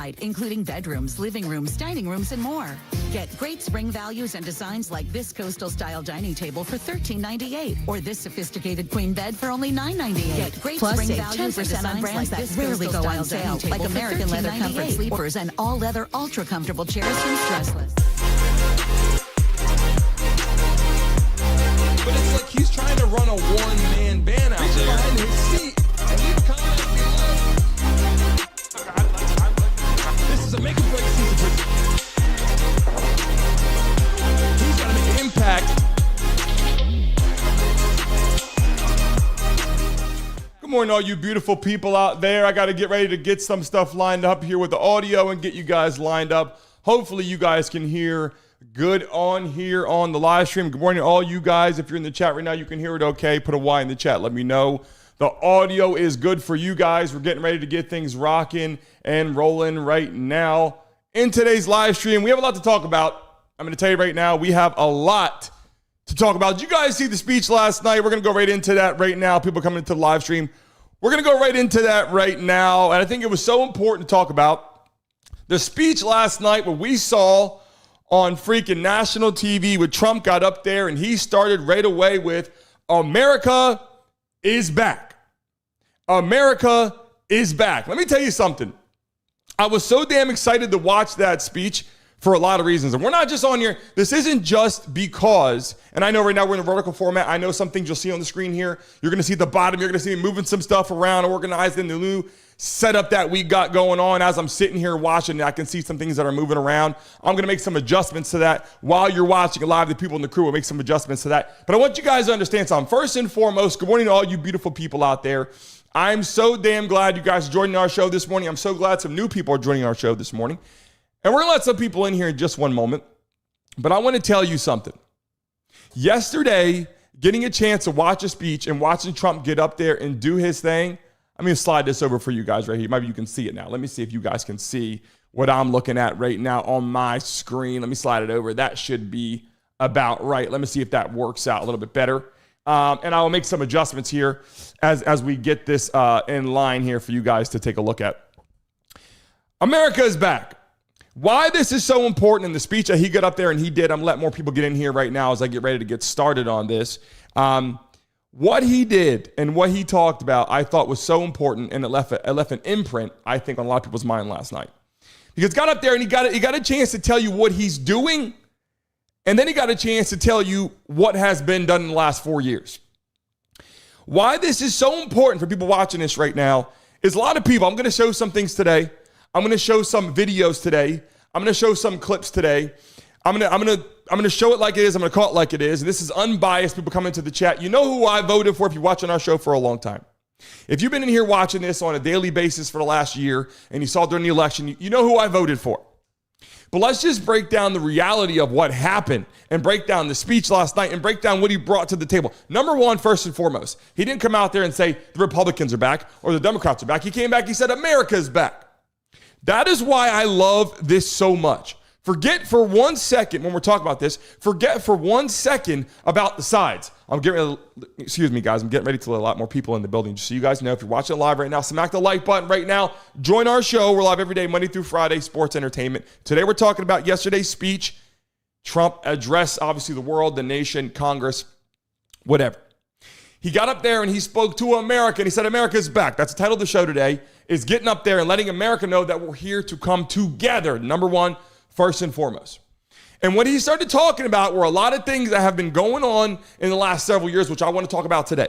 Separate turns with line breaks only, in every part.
landslide, including bedrooms, living rooms, dining rooms, and more. Get great spring values and designs like this coastal-style dining table for $13.98, or this sophisticated queen bed for only $9.98. Get great
Plus,
spring
save
values
10%
and
on
designs
brands
like
that
this
rarely go
coastal-style
on sale,
dining table
like
for
American leather
$13.98,
comfort sleepers
and all-leather ultra-comfortable chairs from Stressless.
But it's like he's trying to run a one-man band out there. Behind his seat and leave a comment below. This is a make or break season for he's got to make an impact. Good morning, all you beautiful people out there. I got to get ready to get some stuff lined up here with the audio and get you guys lined up. Hopefully you guys can hear good on here on the live stream. Good morning, all you guys. If you're in the chat right now, you can hear it okay. Put a Y in the chat. Let me know. The audio is good for you guys. We're getting ready to get things rocking and rolling right now. In today's live stream, we have a lot to talk about. I'm going to tell you right now, we have a lot to talk about. Did you guys see the speech last night? We're going to go right into that right now. People coming into the live stream. We're going to go right into that right now. And I think it was so important to talk about the speech last night, what we saw on freaking national TV when Trump got up there and he started right away with America is back. America is back. Let me tell you something. I was so damn excited to watch that speech for a lot of reasons. And we're not just on here. This isn't just because, and I know right now we're in a vertical format. I know some things you'll see on the screen here. You're going to see at the bottom. You're going to see me moving some stuff around, organized in the new setup that we got going on. As I'm sitting here watching, I can see some things that are moving around. I'm going to make some adjustments to that while you're watching live. The people in the crew will make some adjustments to that. But I want you guys to understand something. First and foremost, good morning to all you beautiful people out there. I'm so damn glad you guys are joining our show this morning. I'm so glad some new people are joining our show this morning. And we're going to let some people in here in just one moment. But I want to tell you something. Yesterday, getting a chance to watch a speech and watching Trump get up there and do his thing, I'm going to slide this over for you guys right here. Maybe you can see it now. Let me see if you guys can see what I'm looking at right now on my screen. Let me slide it over. That should be about right. Let me see if that works out a little bit better. And I will make some adjustments here as we get this in line here for you guys to take a look at. America is back. Why this is so important in the speech that he got up there and he did, I'm letting more people get in here right now as I get ready to get started on this. What he did and what he talked about, I thought was so important, and it left an imprint, I think, on a lot of people's mind last night. Because he got up there and he got a chance to tell you what he's doing, and then he got a chance to tell you what has been done in the last 4 years. Why this is so important for people watching this right now is a lot of people, I'm going to show some things today. I'm going to show some videos today. I'm going to show some clips today. I'm going to show it like it is. I'm going to call it like it is. And this is unbiased. People come into the chat. You know who I voted for if you're watching our show for a long time. If you've been in here watching this on a daily basis for the last year and you saw during the election, you know who I voted for. But let's just break down the reality of what happened and break down the speech last night and break down what he brought to the table. Number one, first and foremost, he didn't come out there and say the Republicans are back or the Democrats are back. He came back. He said America is back. That is why I love this so much. Forget for 1 second when we're talking about this, forget for 1 second about the sides. Excuse me, guys. I'm getting ready to let a lot more people in the building. Just so you guys know, if you're watching it live right now, smack the like button right now. Join our show. We're live every day, Monday through Friday, sports, entertainment. Today, we're talking about yesterday's speech. Trump addressed, obviously, the world, the nation, Congress, whatever. He got up there and he spoke to America and he said, America's back. That's the title of the show today, is getting up there and letting America know that we're here to come together. Number one, first and foremost. And what he started talking about were a lot of things that have been going on in the last several years, which I want to talk about today.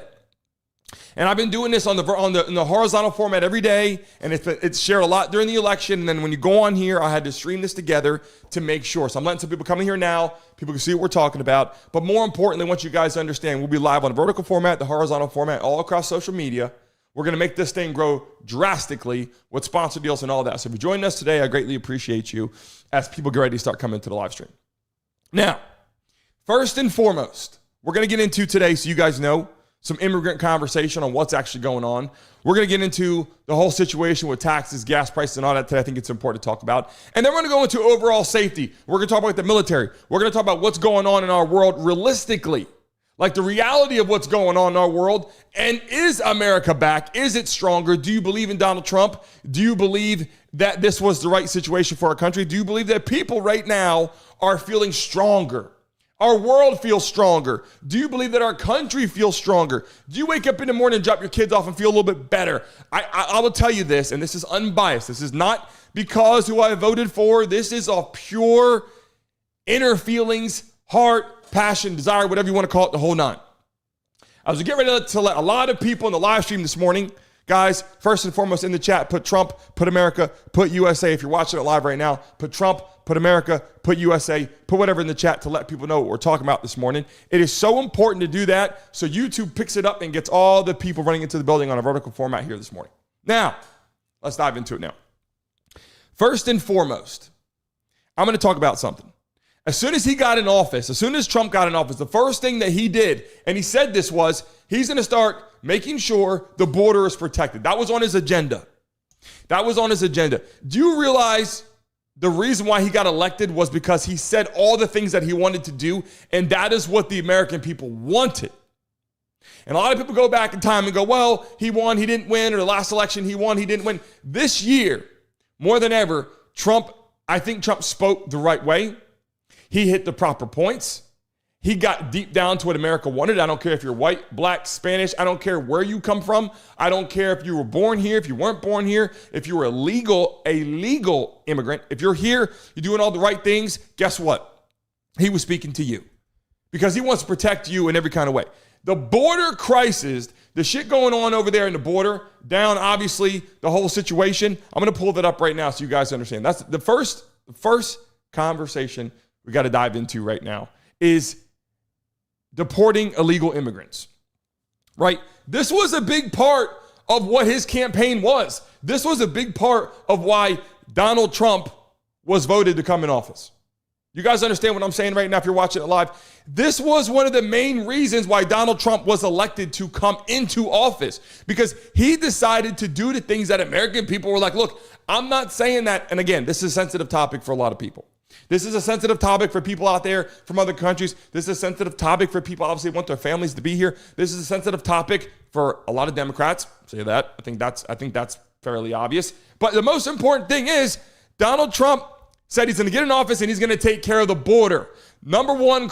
And I've been doing this in the horizontal format every day, and it's shared a lot during the election. And then when you go on here, I had to stream this together to make sure. So I'm letting some people come in here now. People can see what we're talking about. But more importantly, I want you guys to understand, we'll be live on the vertical format, the horizontal format, all across social media. We're going to make this thing grow drastically with sponsor deals and all that. So if you're joining us today, I greatly appreciate you as people get ready to start coming to the live stream. Now, first and foremost, we're going to get into today, so you guys know, some immigrant conversation on what's actually going on. We're going to get into the whole situation with taxes, gas prices, and all that today. I think it's important to talk about. And then we're going to go into overall safety. We're going to talk about the military. We're going to talk about what's going on in our world realistically, like the reality of what's going on in our world. And is America back? Is it stronger? Do you believe in Donald Trump? Do you believe that this was the right situation for our country? Do you believe that people right now are feeling stronger? Our world feels stronger. Do you believe that our country feels stronger? Do you wake up in the morning and drop your kids off and feel a little bit better? I will tell you this, and this is unbiased. This is not because who I voted for. This is of pure inner feelings, heart, passion, desire, whatever you want to call it, the whole nine. I was getting ready to let a lot of people in the live stream this morning, guys, first and foremost in the chat, put Trump, put America, put USA. If you're watching it live right now, put Trump, put America, put USA, put whatever in the chat to let people know what we're talking about this morning. It is so important to do that so YouTube picks it up and gets all the people running into the building on a vertical format here this morning. Now, let's dive into it now. First and foremost, I'm going to talk about something. As soon as he got in office, as soon as Trump got in office, the first thing that he did, and he said this was, he's going to start making sure the border is protected. That was on his agenda. That was on his agenda. Do you realize the reason why he got elected was because he said all the things that he wanted to do, and that is what the American people wanted. And a lot of people go back in time and go, well, he won, he didn't win, or the last election he won, he didn't win. This year, more than ever, I think Trump spoke the right way. He hit the proper points. He got deep down to what America wanted. I don't care if you're white, black, Spanish. I don't care where you come from. I don't care if you were born here, if you weren't born here, if you were a legal immigrant. If you're here, you're doing all the right things, guess what? He was speaking to you because he wants to protect you in every kind of way. The border crisis, the shit going on over there in the border, down obviously the whole situation. I'm going to pull that up right now so you guys understand. That's the first conversation we got to dive into right now is deporting illegal immigrants, right? This was a big part of what his campaign was. This was a big part of why Donald Trump was voted to come in office. You guys understand what I'm saying right now if you're watching it live? This was one of the main reasons why Donald Trump was elected to come into office, because he decided to do the things that American people were like, look, I'm not saying that. And again, this is a sensitive topic for a lot of people. This is a sensitive topic for people out there from other countries. This is a sensitive topic for people obviously want their families to be here. This is a sensitive topic for a lot of Democrats. Say that. I think that's fairly obvious. But the most important thing is Donald Trump said he's going to get in office and he's going to take care of the border. Number two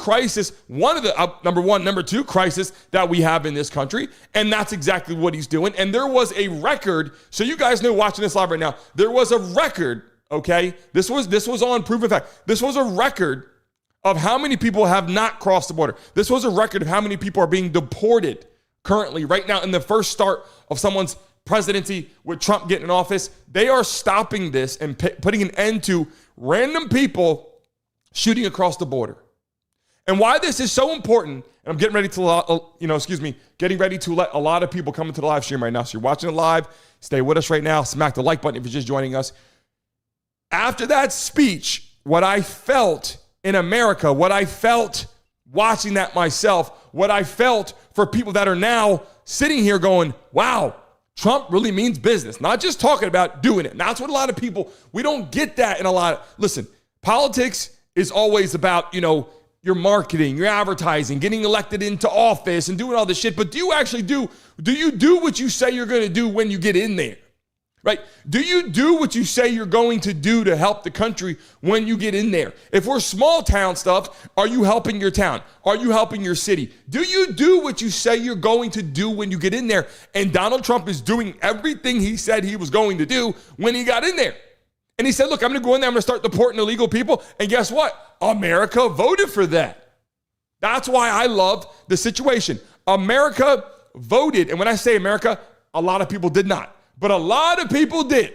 crisis that we have in this country. And that's exactly what he's doing. And there was a record. So you guys know watching this live right now, there was a record. Okay, this was on proven fact. This was a record of how many people have not crossed the border. This was a record of how many people are being deported currently right now in the first start of someone's presidency with Trump getting in office. They are stopping this and putting an end to random people shooting across the border. And why this is so important, and I'm getting ready to let a lot of people come into the live stream right now. So you're watching it live, stay with us right now. Smack the like button if you're just joining us. After that speech, what I felt in America, what I felt watching that myself, what I felt for people that are now sitting here going, wow, Trump really means business, not just talking about doing it. And that's what a lot of people, we don't get that in a lot of, listen, politics is always about, your marketing, your advertising, getting elected into office and doing all this shit. But do you do what you say you're going to do when you get in there? Right? Do you do what you say you're going to do to help the country when you get in there? If we're small town stuff, are you helping your town? Are you helping your city? Do you do what you say you're going to do when you get in there? And Donald Trump is doing everything he said he was going to do when he got in there. And he said, look, I'm going to go in there. I'm going to start deporting illegal people. And guess what? America voted for that. That's why I love the situation. America voted. And when I say America, a lot of people did not. But a lot of people did.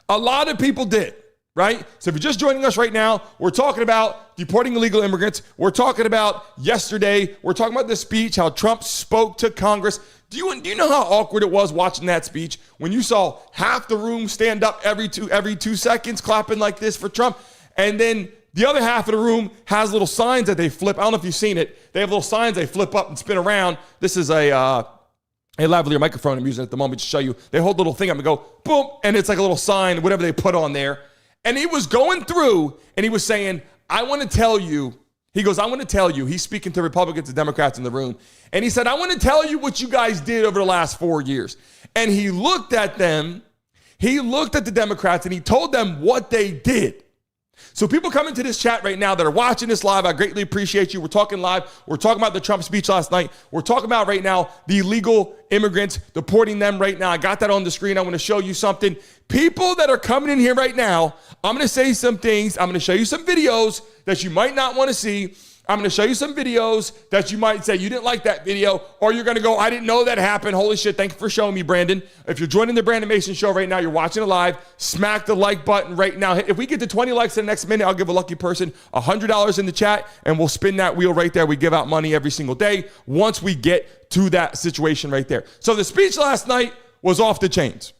A lot of people did, right? So if you're just joining us right now, we're talking about deporting illegal immigrants. We're talking about yesterday. We're talking about the speech, how Trump spoke to Congress. Do you know how awkward it was watching that speech when you saw half the room stand up every 2 seconds clapping like this for Trump, and then the other half of the room has little signs that they flip. I don't know if you've seen it. They have little signs they flip up and spin around. This is a lavalier microphone I'm using at the moment to show you. They hold a little thing up and go, boom, and it's like a little sign, whatever they put on there. And he was going through, and he was saying, I want to tell you, he's speaking to Republicans and Democrats in the room, and he said, I want to tell you what you guys did over the last 4 years. And he looked at them, He looked at the Democrats and he told them what they did. So people come into this chat right now that are watching this live, I greatly appreciate you. We're talking live. We're talking about the Trump speech last night. We're talking about right now the illegal immigrants, deporting them right now. I got that on the screen. I want to show you something. People that are coming in here right now, I'm going to say some things. I'm going to show you some videos that you might not want to see. I'm going to show you some videos that you might say you didn't like that video, or you're going to go, I didn't know that happened. Holy shit. Thank you for showing me, Brandon. If you're joining the Brandon Mason show right now, you're watching it live, smack the like button right now. If we get to 20 likes in the next minute, I'll give a lucky person $100 in the chat, and we'll spin that wheel right there. We give out money every single day once we get to that situation right there. So the speech last night was off the chains.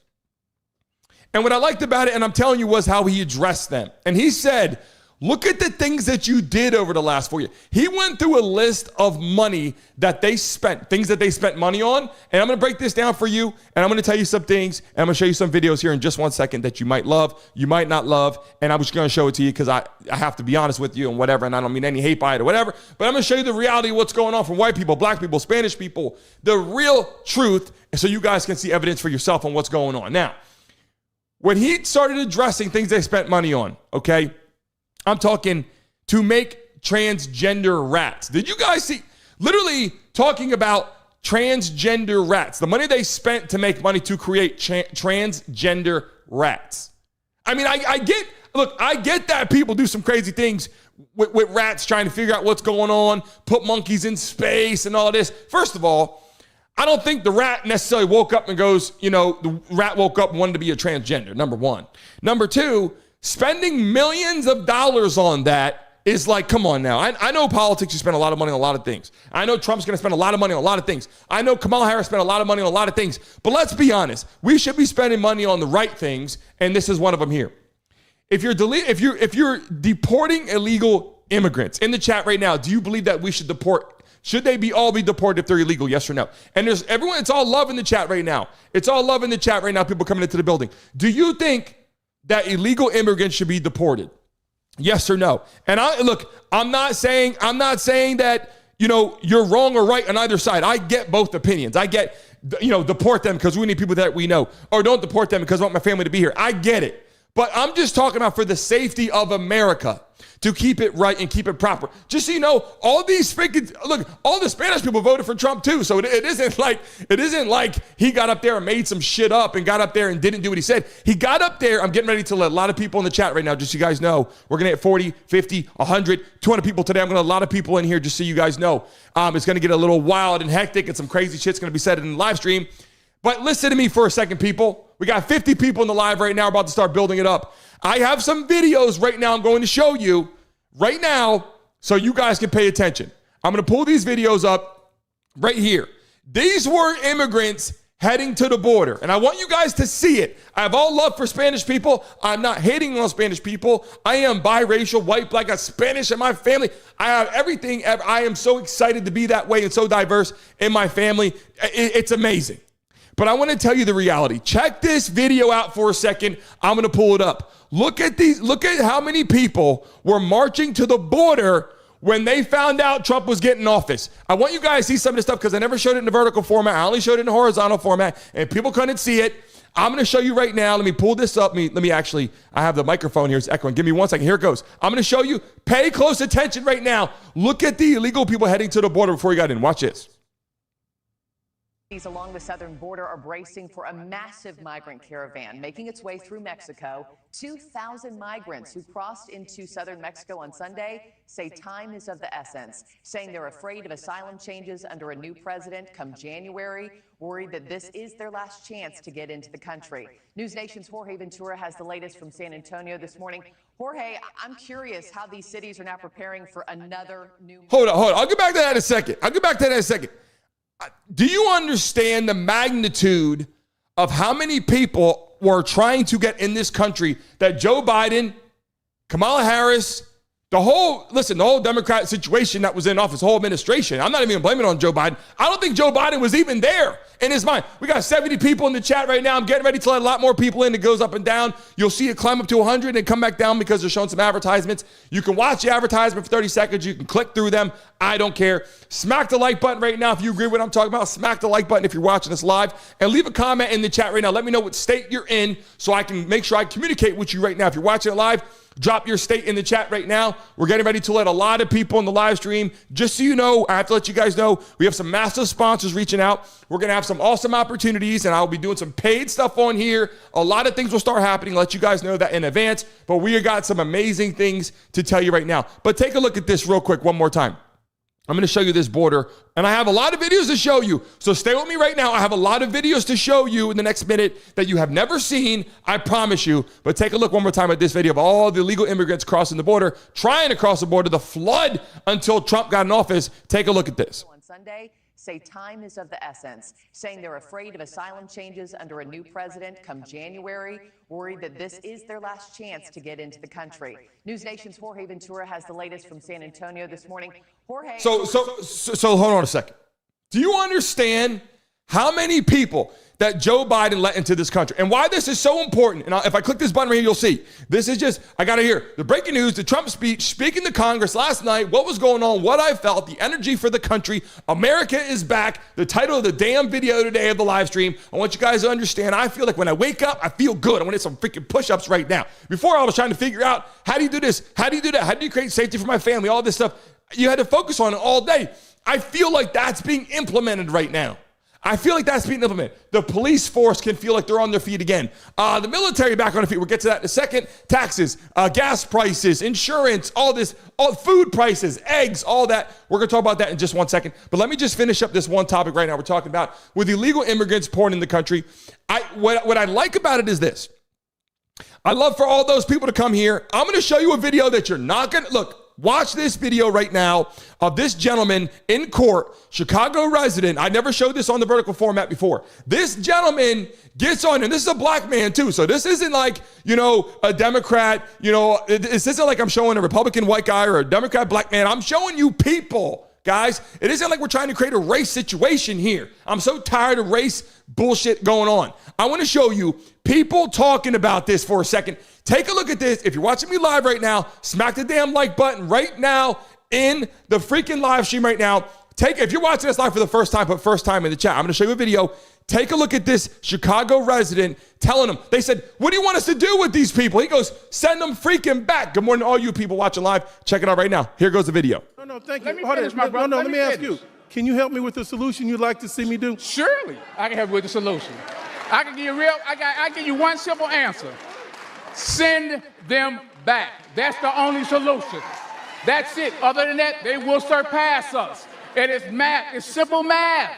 And what I liked about it, and I'm telling you, was how he addressed them. And he said, look at the things that you did over the last 4 years. He went through a list of money that they spent, things that they spent money on. And I'm going to break this down for you. And I'm going to tell you some things. And I'm going to show you some videos here in just 1 second that you might love, you might not love. And I'm just going to show it to you because I have to be honest with you and whatever. And I don't mean any hate by it or whatever. But I'm going to show you the reality of what's going on from white people, black people, Spanish people, the real truth. So you guys can see evidence for yourself on what's going on. Now, when he started addressing things they spent money on, okay, I'm talking to make transgender rats. Did you guys see? Literally talking about transgender rats. The money they spent to make money to create transgender rats. I mean, I get that people do some crazy things with rats trying to figure out what's going on, put monkeys in space and all this. First of all, I don't think the rat necessarily woke up and goes, the rat woke up and wanted to be a transgender, number one. Number two, spending millions of dollars on that is like, come on now. I know politics, you spend a lot of money on a lot of things. I know Trump's going to spend a lot of money on a lot of things. I know Kamala Harris spent a lot of money on a lot of things. But let's be honest. We should be spending money on the right things, and this is one of them here. If you're deporting illegal immigrants in the chat right now, do you believe that we should deport? Should they all be deported if they're illegal? Yes or no? And there's everyone, it's all love in the chat right now. It's all love in the chat right now, people coming into the building. Do you think that illegal immigrants should be deported? Yes or no? And I'm not saying that, you're wrong or right on either side. I get both opinions. I get, deport them because we need people that we know, or don't deport them because I want my family to be here. I get it. But I'm just talking about for the safety of America, to keep it right and keep it proper. Just so you know, all the Spanish people voted for Trump too. So it isn't like he got up there and made some shit up and got up there and didn't do what he said. He got up there. I'm getting ready to let a lot of people in the chat right now, just so you guys know. We're going to hit 40, 50, 100, 200 people today. I'm going to have a lot of people in here just so you guys know. It's going to get a little wild and hectic, and some crazy shit's going to be said in the live stream. But listen to me for a second, people. We got 50 people in the live right now. We're about to start building it up. I have some videos right now I'm going to show you right now so you guys can pay attention. I'm going to pull these videos up right here. These were immigrants heading to the border, and I want you guys to see it. I have all love for Spanish people. I'm not hating on Spanish people. I am biracial, white, black, got Spanish in my family. I have everything. I am so excited to be that way and so diverse in my family. It's amazing. But I want to tell you the reality. Check this video out for a second. I'm going to pull it up. Look at how many people were marching to the border when they found out Trump was getting in office. I want you guys to see some of this stuff because I never showed it in the vertical format. I only showed it in the horizontal format, and people couldn't see it. I'm going to show you right now. Let me pull this up. I have the microphone here. It's echoing. Give me 1 second. Here it goes. I'm going to show you. Pay close attention right now. Look at the illegal people heading to the border before you got in. Watch this.
Along the southern border are bracing for a massive migrant caravan making its way through Mexico. 2,000 migrants who crossed into southern Mexico on Sunday say time is of the essence, saying they're afraid of asylum changes under a new president come January, worried that this is their last chance to get into the country. News Nation's Jorge Ventura has the latest from San Antonio this morning. Jorge, I'm curious how these cities are now preparing for another new...
Hold on. I'll get back to that in a second. Do you understand the magnitude of how many people were trying to get in this country that Joe Biden, Kamala Harris, The whole Democrat situation that was in office, the whole administration, I'm not even blaming it on Joe Biden. I don't think Joe Biden was even there in his mind. We got 70 people in the chat right now. I'm getting ready to let a lot more people in. It goes up and down. You'll see it climb up to 100 and come back down because they're showing some advertisements. You can watch the advertisement for 30 seconds. You can click through them. I don't care. Smack the like button right now if you agree with what I'm talking about. Smack the like button if you're watching this live. And leave a comment in the chat right now. Let me know what state you're in so I can make sure I communicate with you right now. If you're watching it live, drop your state in the chat right now. We're getting ready to let a lot of people in the live stream. Just so you know, I have to let you guys know, we have some massive sponsors reaching out. We're going to have some awesome opportunities, and I'll be doing some paid stuff on here. A lot of things will start happening. Let you guys know that in advance. But we have got some amazing things to tell you right now. But take a look at this real quick one more time. I'm going to show you this border, and I have a lot of videos to show you. So stay with me right now. I have a lot of videos to show you in the next minute that you have never seen, I promise you. But take a look one more time at this video of all the illegal immigrants crossing the border, trying to cross the border, the flood until Trump got in office. Take a look at this.
On Sunday, say time is of the essence, saying they're afraid of asylum changes under a new president come January, worried that this is their last chance to get into the country. News Nation's Jorge Ventura has the latest from San Antonio this morning. Jorge.
So hold on a second. Do you understand how many people that Joe Biden let into this country and why this is so important? And if I click this button right here, you'll see. This is just, I got to hear the breaking news, the Trump speech, speaking to Congress last night, what was going on, what I felt, the energy for the country. America is back. The title of the damn video today of the live stream. I want you guys to understand, I feel like when I wake up, I feel good. I want to hit some freaking push-ups right now. Before I was trying to figure out, how do you do this? How do you do that? How do you create safety for my family? All this stuff. You had to focus on it all day. I feel like that's being implemented right now. I feel like that's being implemented. The police force can feel like they're on their feet again. The military back on their feet. We'll get to that in a second. Taxes, gas prices, insurance, all this, all food prices, eggs, all that. We're going to talk about that in just 1 second. But let me just finish up this one topic right now we're talking about with illegal immigrants pouring in the country. What I like about it is this. I love for all those people to come here. I'm going to show you a video that you're not going to look. Watch this video right now of this gentleman in court, Chicago resident. I never showed this on the vertical format before. This gentleman gets on, and this is a black man too. So this isn't like, a Democrat, this isn't like I'm showing a Republican white guy or a Democrat black man. I'm showing you people, guys. It isn't like we're trying to create a race situation here. I'm so tired of race bullshit going on. I want to show you people talking about this for a second. Take a look at this. If you're watching me live right now, smack the damn like button right now in the freaking live stream right now. If you're watching this live for the first time, put first time in the chat. I'm going to show you a video. Take a look at this Chicago resident telling them, they said, what do you want us to do with these people? He goes, send them freaking back. Good morning to all you people watching live. Check it out right now. Here goes the video.
No, thank you. Let me ask you. Can you help me with the solution you'd like to see me do?
Surely, I can help you with the solution. I can give you I give you one simple answer. Send them back. That's the only solution. That's it. Other than that, they will surpass us. It is math. It's simple math.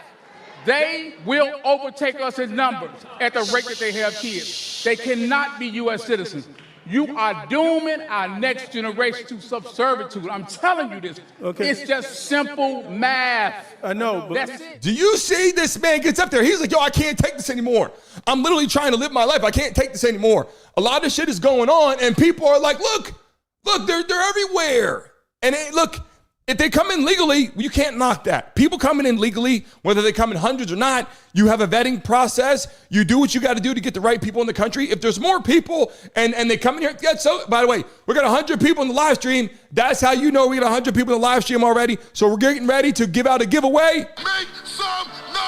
They will overtake us in numbers at the rate that they have kids. They cannot be U.S. citizens. You are dooming our next generation to subservitude. I'm telling you this. Okay. It's just simple math.
I know, but
that's it.
Do you see this man gets up there? He's like, I can't take this anymore. I'm literally trying to live my life. I can't take this anymore. A lot of shit is going on, and people are like, look, they're everywhere. And look, if they come in legally, you can't knock that. People coming in legally, whether they come in hundreds or not, you have a vetting process. You do what you got to do to get the right people in the country. If there's more people and they come in here, by the way, we got 100 people in the live stream. That's how you know we got 100 people in the live stream already. So we're getting ready to give out a giveaway.
Make some noise!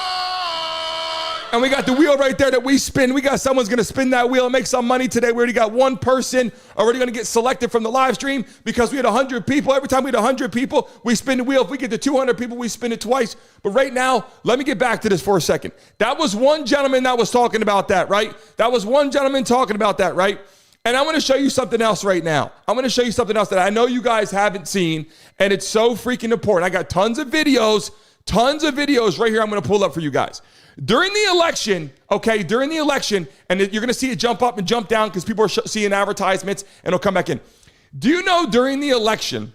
And we got the wheel right there that we spin. We got someone's going to spin that wheel and make some money today. We already got one person already going to get selected from the live stream because we had 100 people. Every time we had 100 people, we spin the wheel. If we get to 200 people, we spin it twice. But right now, let me get back to this for a second. That was one gentleman that was talking about that, right? That was one gentleman talking about that, right? And I'm going to show you something else right now. I'm going to show you something else that I know you guys haven't seen, and it's so freaking important. I got tons of videos right here I'm going to pull up for you guys. During the election, and you're going to see it jump up and jump down because people are seeing advertisements, and it'll come back in. Do you know during the election,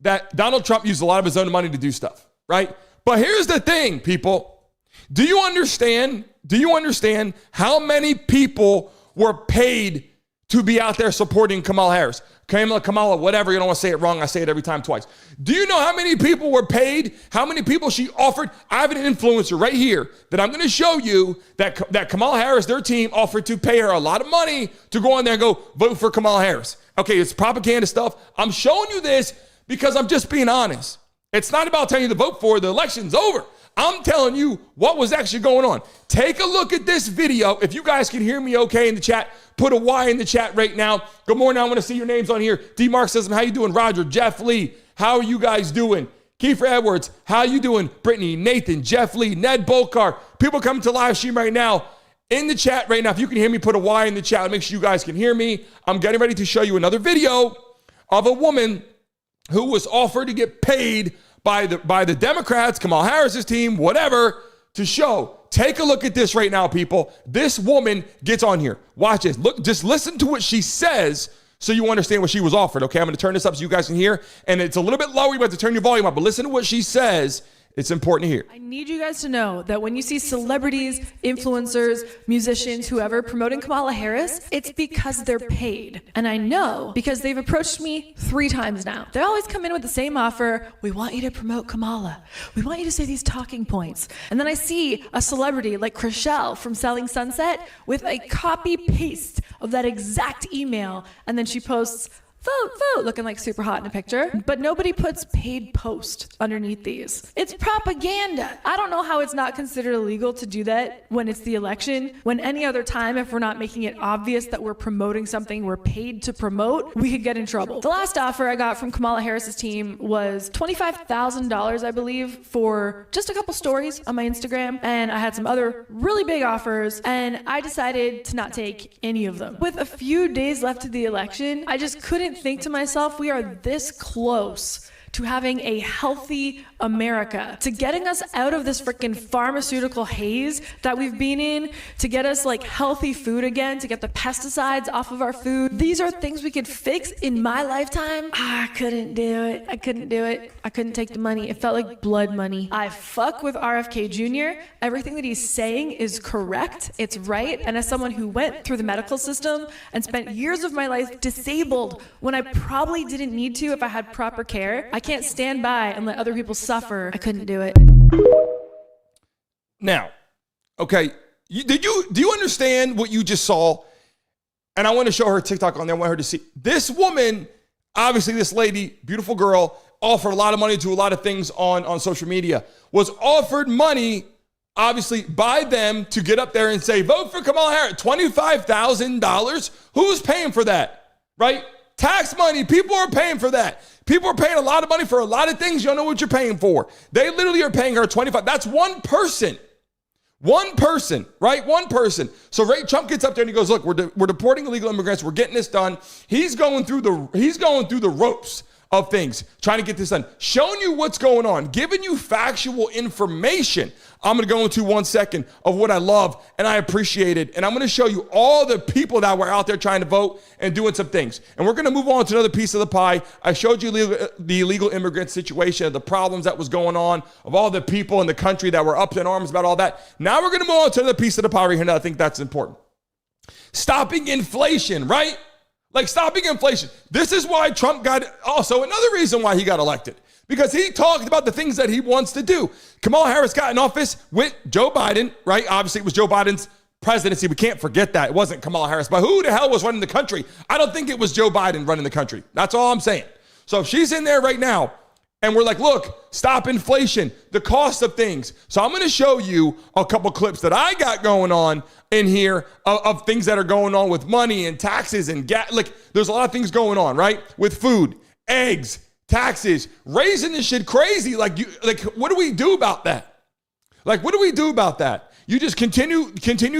that Donald Trump used a lot of his own money to do stuff, right? But here's the thing, people. Do you understand how many people were paid to be out there supporting Kamala Harris. Kamala, whatever, you don't want to say it wrong. I say it every time twice. Do you know how many people were paid? How many people she offered? I have an influencer right here that I'm going to show you that Kamala Harris, their team, offered to pay her a lot of money to go on there and go vote for Kamala Harris. Okay, it's propaganda stuff. I'm showing you this because I'm just being honest. It's not about telling you to vote for the election's over. I'm telling you what was actually going on. Take a look at this video. If you guys can hear me okay in the chat, put a Y in the chat right now. Good morning. I want to see your names on here. D. Mark says, how you doing? Roger, Jeff Lee, how are you guys doing? Kiefer Edwards, how you doing? Brittany, Nathan, Jeff Lee, Ned Bolkar. People coming to live stream right now. In the chat right now, if you can hear me, put a Y in the chat. Make sure you guys can hear me. I'm getting ready to show you another video of a woman who was offered to get paid by the Democrats, Kamala Harris's team, whatever, to show. Take a look at this right now, people. This woman gets on here. Watch this. Look, just listen to what she says so you understand what she was offered. Okay, I'm going to turn this up so you guys can hear. And it's a little bit low. You have to turn your volume up. But listen to what she says. It's important to hear.
I need you guys to know that when you see celebrities, influencers, musicians, whoever promoting Kamala Harris, it's because they're paid. And I know because they've approached me 3 times now. They always come in with the same offer. We want you to promote Kamala. We want you to say these talking points. And then I see a celebrity like Chrishell from Selling Sunset with a copy paste of that exact email. And then she posts, vote, looking like super hot in a picture. But nobody puts paid post underneath these. It's propaganda. I don't know how it's not considered illegal to do that when it's the election. When any other time, if we're not making it obvious that we're promoting something we're paid to promote, we could get in trouble. The last offer I got from Kamala Harris's team was $25,000, I believe, for just a couple stories on my Instagram. And I had some other really big offers, and I decided to not take any of them. With a few days left to the election, I just couldn't think to myself, we are this close to having a healthy America, to getting us out of this freaking pharmaceutical haze that we've been in, to get us like healthy food again, to get the pesticides off of our food. These are things we could fix in my lifetime. I couldn't do it. I couldn't do it. I couldn't take the money. It felt like blood money. I fuck with RFK Jr. Everything that he's saying is correct. It's right. And as someone who went through the medical system and spent years of my life disabled when I probably didn't need to if I had proper care, I can't stand by and let other people suffer. I couldn't do it.
Now, okay, do you understand what you just saw? And I want to show her TikTok on there. I want her to see. This woman, obviously this lady, beautiful girl, offered a lot of money to a lot of things on social media, was offered money, obviously, by them to get up there and say, vote for Kamala Harris. $25,000? Who's paying for that, right? Tax money. People are paying for that. People are paying a lot of money for a lot of things. You don't know what you're paying for. They literally are paying her $25,000. That's one person. One person, right? One person. So Trump gets up there and he goes, look, we're deporting illegal immigrants. We're getting this done. He's going through the ropes of things, trying to get this done, showing you what's going on, giving you factual information. I'm going to go into 1 second of what I love and I appreciate it. And I'm going to show you all the people that were out there trying to vote and doing some things. And we're going to move on to another piece of the pie. I showed you the illegal immigrant situation, the problems that was going on, of all the people in the country that were up in arms about all that. Now we're going to move on to another piece of the pie right here. And I think that's important. Stopping inflation, right? Like stopping inflation. This is why Trump got, also another reason why he got elected, because he talked about the things that he wants to do. Kamala Harris got in office with Joe Biden, right? Obviously it was Joe Biden's presidency. We can't forget that. It wasn't Kamala Harris, but who the hell was running the country? I don't think it was Joe Biden running the country. That's all I'm saying. So if she's in there right now and we're like, look, stop inflation, the cost of things. So I'm going to show you a couple clips that I got going on in here of things that are going on with money and taxes and gas. Like there's a lot of things going on, right? With food, eggs, taxes, raising this shit crazy. Like what do we do about that? Like, what do we do about that? You just continue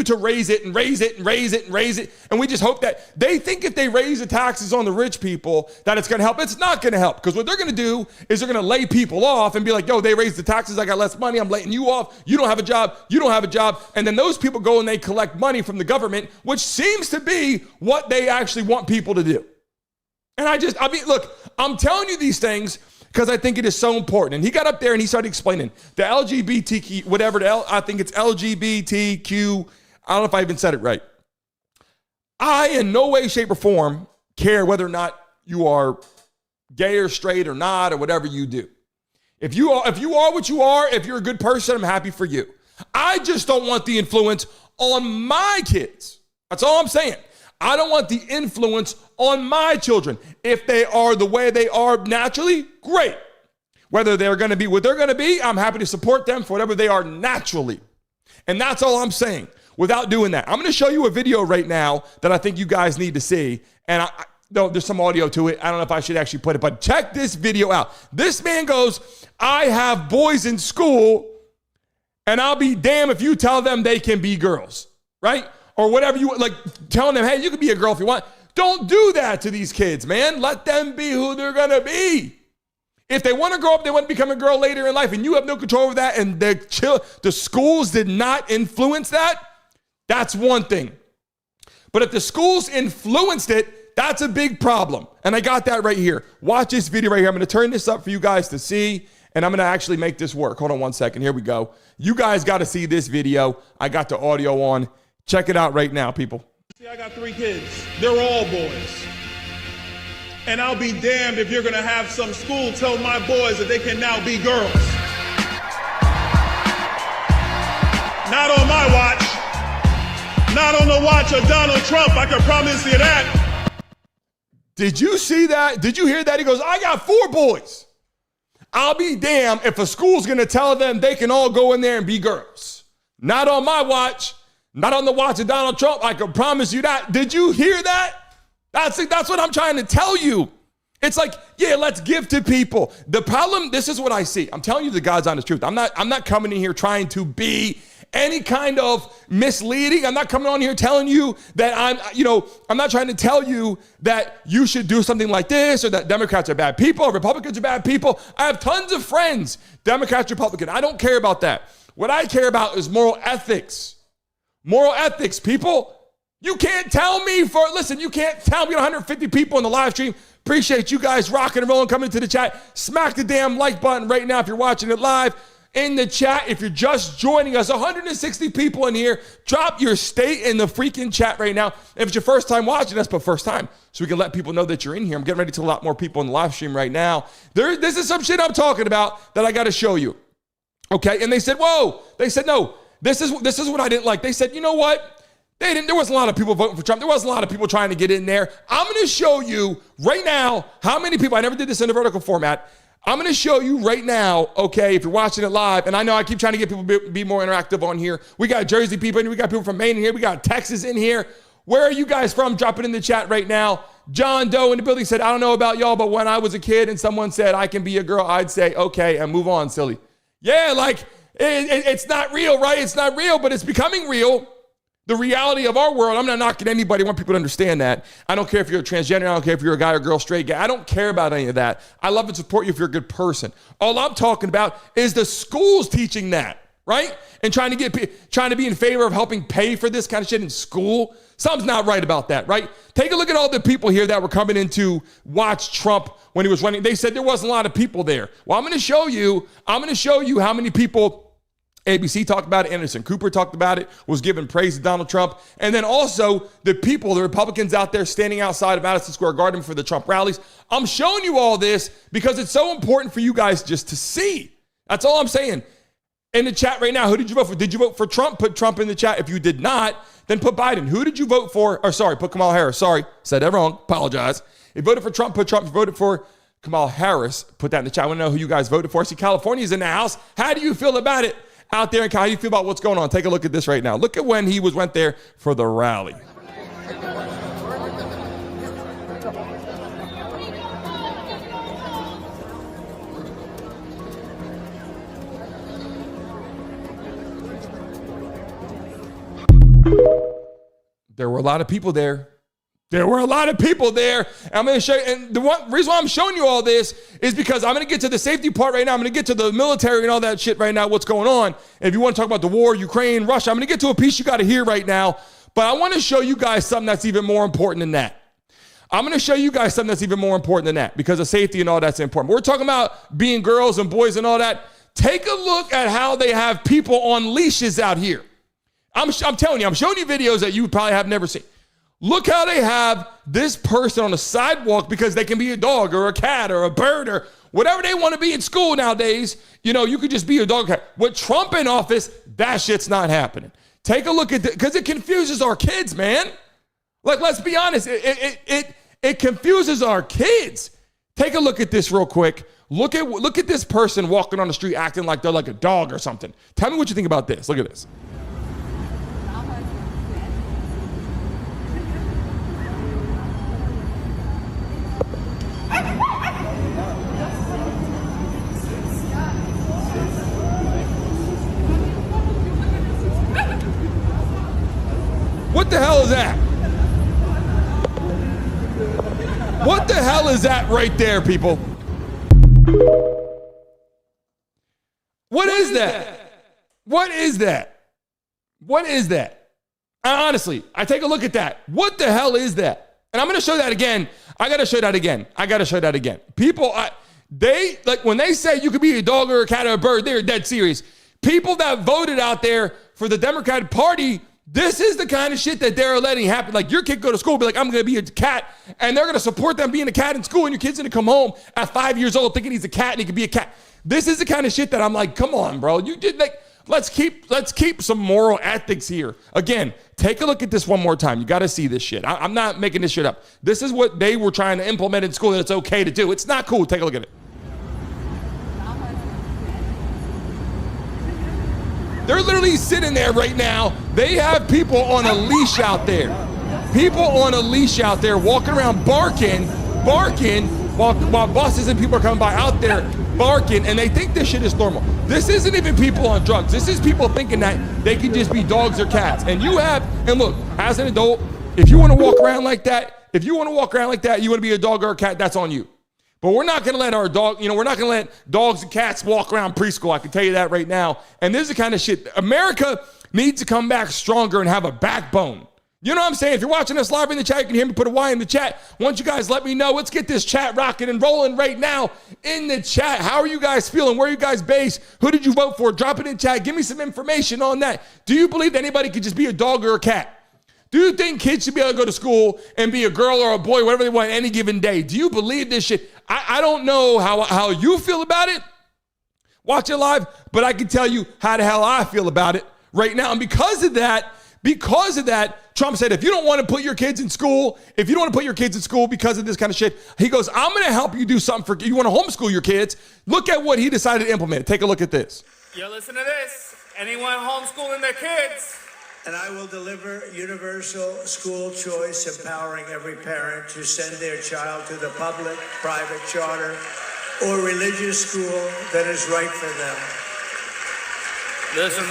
to raise it and raise it and raise it and raise it. And we just hope that they think if they raise the taxes on the rich people, that it's going to help. It's not going to help, because what they're going to do is they're going to lay people off and be like, yo, they raised the taxes. I got less money. I'm laying you off. You don't have a job. You don't have a job. And then those people go and they collect money from the government, which seems to be what they actually want people to do. And I mean, look, I'm telling you these things because I think it is so important. And he got up there and he started explaining the LGBTQ, whatever, I think it's LGBTQ. I don't know if I even said it right. I, in no way, shape, or form, care whether or not you are gay or straight or not, or whatever you do. If you are what you are, if you're a good person, I'm happy for you. I just don't want the influence on my kids. That's all I'm saying. I don't want the influence on my children. If they are the way they are naturally, great. Whether they're going to be what they're going to be, I'm happy to support them for whatever they are naturally. And that's all I'm saying. Without doing that, I'm going to show you a video right now that I think you guys need to see. And no, there's some audio to it. I don't know if I should actually put it, but check this video out. This man goes, I have boys in school, and I'll be damned if you tell them they can be girls, right? Or whatever you like, telling them, hey, you can be a girl if you want. Don't do that to these kids, man. Let them be who they're going to be. If they want to grow up, they want to become a girl later in life, and you have no control over that, and the schools did not influence that, that's one thing. But if the schools influenced it, that's a big problem. And I got that right here. Watch this video right here. I'm going to turn this up for you guys to see, and I'm going to actually make this work. Hold on one second. Here we go. You guys got to see this video. I got the audio on. Check it out right now, people.
See, I got 3 kids. They're all boys. And I'll be damned if you're going to have some school tell my boys that they can now be girls. Not on my watch. Not on the watch of Donald Trump, I can promise you that.
Did you see that? Did you hear that? He goes, I got 4 boys. I'll be damned if a school's going to tell them they can all go in there and be girls. Not on my watch. Not on the watch of Donald Trump. I can promise you that. Did you hear that? That's what I'm trying to tell you. It's like, yeah, let's give to people. The problem, this is what I see. I'm telling you the God's honest truth. I'm not coming in here trying to be any kind of misleading. I'm not coming on here telling you that I'm not trying to tell you that you should do something like this or that Democrats are bad people or Republicans are bad people. I have tons of friends, Democrats, Republicans. I don't care about that. What I care about is moral ethics. Moral ethics, people. You can't tell me you can't tell me 150 people in the live stream. Appreciate you guys rocking and rolling, coming to the chat. Smack the damn like button right now if you're watching it live. In the chat, if you're just joining us, 160 people in here. Drop your state in the freaking chat right now. If it's your first time watching us, but first time, so we can let people know that you're in here. I'm getting ready to a lot more people in the live stream right now. This is some shit I'm talking about that I got to show you. Okay, and they said, whoa. They said, no, this is what I didn't like. They said, you know what? There wasn't a lot of people voting for Trump. There wasn't a lot of people trying to get in there. I'm going to show you right now how many people, I never did this in a vertical format. I'm going to show you right now, okay, if you're watching it live, and I know I keep trying to get people to be more interactive on here. We got Jersey people in here. We got people from Maine in here. We got Texas in here. Where are you guys from? Drop it in the chat right now. John Doe in the building said, I don't know about y'all, but when I was a kid and someone said I can be a girl, I'd say, okay, and move on, silly. Yeah, like, it's not real, right? It's not real, but it's becoming real. The reality of our world, I'm not knocking anybody. I want people to understand that. I don't care if you're a transgender. I don't care if you're a guy or girl, straight, gay. I don't care about any of that. I love and support you if you're a good person. All I'm talking about is the schools teaching that, right? And trying to be in favor of helping pay for this kind of shit in school. Something's not right about that, right? Take a look at all the people here that were coming in to watch Trump when he was running. They said there wasn't a lot of people there. Well, I'm going to show you how many people. ABC talked about it. Anderson Cooper talked about it, was giving praise to Donald Trump. And then also the people, the Republicans out there standing outside of Madison Square Garden for the Trump rallies. I'm showing you all this because it's so important for you guys just to see. That's all I'm saying. In the chat right now, who did you vote for? Did you vote for Trump? Put Trump in the chat. If you did not, then put Biden. Who did you vote for? Or sorry, put Kamala Harris. Sorry, said that wrong. Apologize. If you voted for Trump, put Trump. If you voted for Kamala Harris, put that in the chat. I want to know who you guys voted for. I see California's in the house. How do you feel about it? Out there, how do you feel about what's going on? Take a look at this right now. Look at when he went there for the rally. There were a lot of people there. I'm going to show you, and the reason why I'm showing you all this is because I'm going to get to the safety part right now. I'm going to get to the military and all that shit right now, what's going on. And if you want to talk about the war, Ukraine, Russia, I'm going to get to a piece you got to hear right now. But I want to show you guys something that's even more important than that. Because of safety and all that's important. We're talking about being girls and boys and all that. Take a look at how they have people on leashes out here. I'm telling you, I'm showing you videos that you probably have never seen. Look how they have this person on the sidewalk because they can be a dog or a cat or a bird or whatever they want to be in school nowadays. You know, you could just be a dog or cat. With Trump in office, that shit's not happening. Take a look at it because it confuses our kids, man. Like, let's be honest. It confuses our kids. Take a look at this real quick. Look at this person walking on the street acting like they're like a dog or something. Tell me what you think about this. Look at this. What the hell is that? What the hell is that right there, people? What is that? What is that? What is that? Honestly, I take a look at that. What the hell is that? And I'm going to show that again. I got to show that again. People, they like when they say you could be a dog or a cat or a bird, they're dead serious. People that voted out there for the Democratic Party, this is the kind of shit that they're letting happen. Like your kid go to school, be like, I'm going to be a cat, and they're going to support them being a cat in school, and your kid's going to come home at 5 years old thinking he's a cat and he can be a cat. This is the kind of shit that I'm like, come on, bro. You did like, let's keep some moral ethics here. Again, take a look at this one more time. You got to see this shit. I'm not making this shit up. This is what they were trying to implement in school that it's okay to do. It's not cool. Take a look at it. They're literally sitting there right now. They have people on a leash out there. People on a leash out there walking around barking while buses and people are coming by out there barking, and they think this shit is normal. This isn't even people on drugs. This is people thinking that they can just be dogs or cats. And look, as an adult, if you want to walk around like that, you want to be a dog or a cat, that's on you. But we're not going to let our dog, we're not going to let dogs and cats walk around preschool. I can tell you that right now. And this is the kind of shit. America needs to come back stronger and have a backbone. You know what I'm saying? If you're watching us live in the chat, you can hear me put a Y in the chat. Once you guys let me know, let's get this chat rocking and rolling right now in the chat. How are you guys feeling? Where are you guys based? Who did you vote for? Drop it in chat. Give me some information on that. Do you believe that anybody could just be a dog or a cat? Do you think kids should be able to go to school and be a girl or a boy, whatever they want, any given day? Do you believe this shit? I don't know how you feel about it. Watch it live, but I can tell you how the hell I feel about it right now. And because of that, Trump said, if you don't want to put your kids in school, because of this kind of shit, he goes, I'm going to help you do something for you. You want to homeschool your kids? Look at what he decided to implement. Take a look at this.
Yo, listen to this. Anyone homeschooling their kids?
And I will deliver universal school choice, empowering every parent to send their child to the public, private, charter, or religious school that is right for them.
Listen.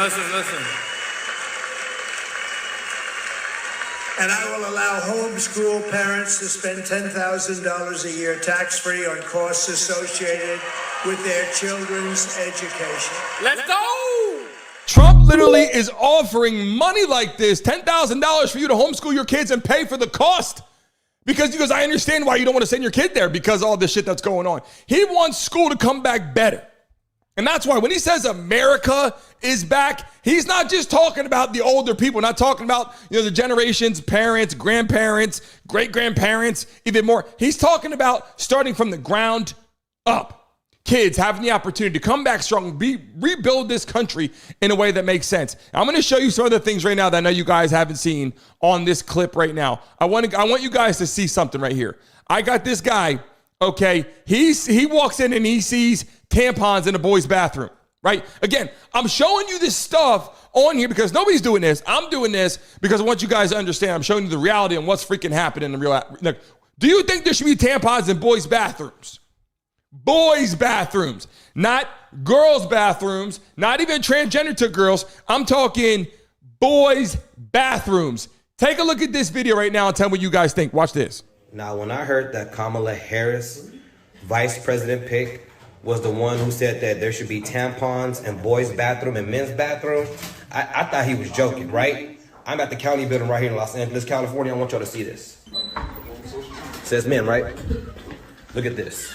And I will allow homeschool parents to spend $10,000 a year tax-free on costs associated with their children's education.
Let's go!
Trump literally is offering money like this, $10,000 for you to homeschool your kids and pay for the cost. Because he goes, I understand why you don't want to send your kid there because of all this shit that's going on. He wants school to come back better. And that's why when he says America is back, he's not just talking about the older people, not talking about the generations, parents, grandparents, great-grandparents, even more. He's talking about starting from the ground up. Kids having the opportunity to come back strong, rebuild this country in a way that makes sense. I'm going to show you some other things right now that I know you guys haven't seen on this clip right now. I want you guys to see something right here. I got this guy, okay? He walks in and he sees tampons in a boy's bathroom, right? Again, I'm showing you this stuff on here because nobody's doing this. I'm doing this because I want you guys to understand. I'm showing you the reality and what's freaking happening in the real. Like, do you think there should be tampons in boys' bathrooms? Boys' bathrooms, not girls' bathrooms, not even transgender to girls. I'm talking boys' bathrooms. Take a look at this video right now and tell me what you guys think. Watch this.
Now, when I heard that Kamala Harris, vice president pick, was the one who said that there should be tampons in boys' bathroom and men's bathroom, I thought he was joking, right? I'm at the county building right here in Los Angeles, California. I want y'all to see this. It says men, right? Look at this.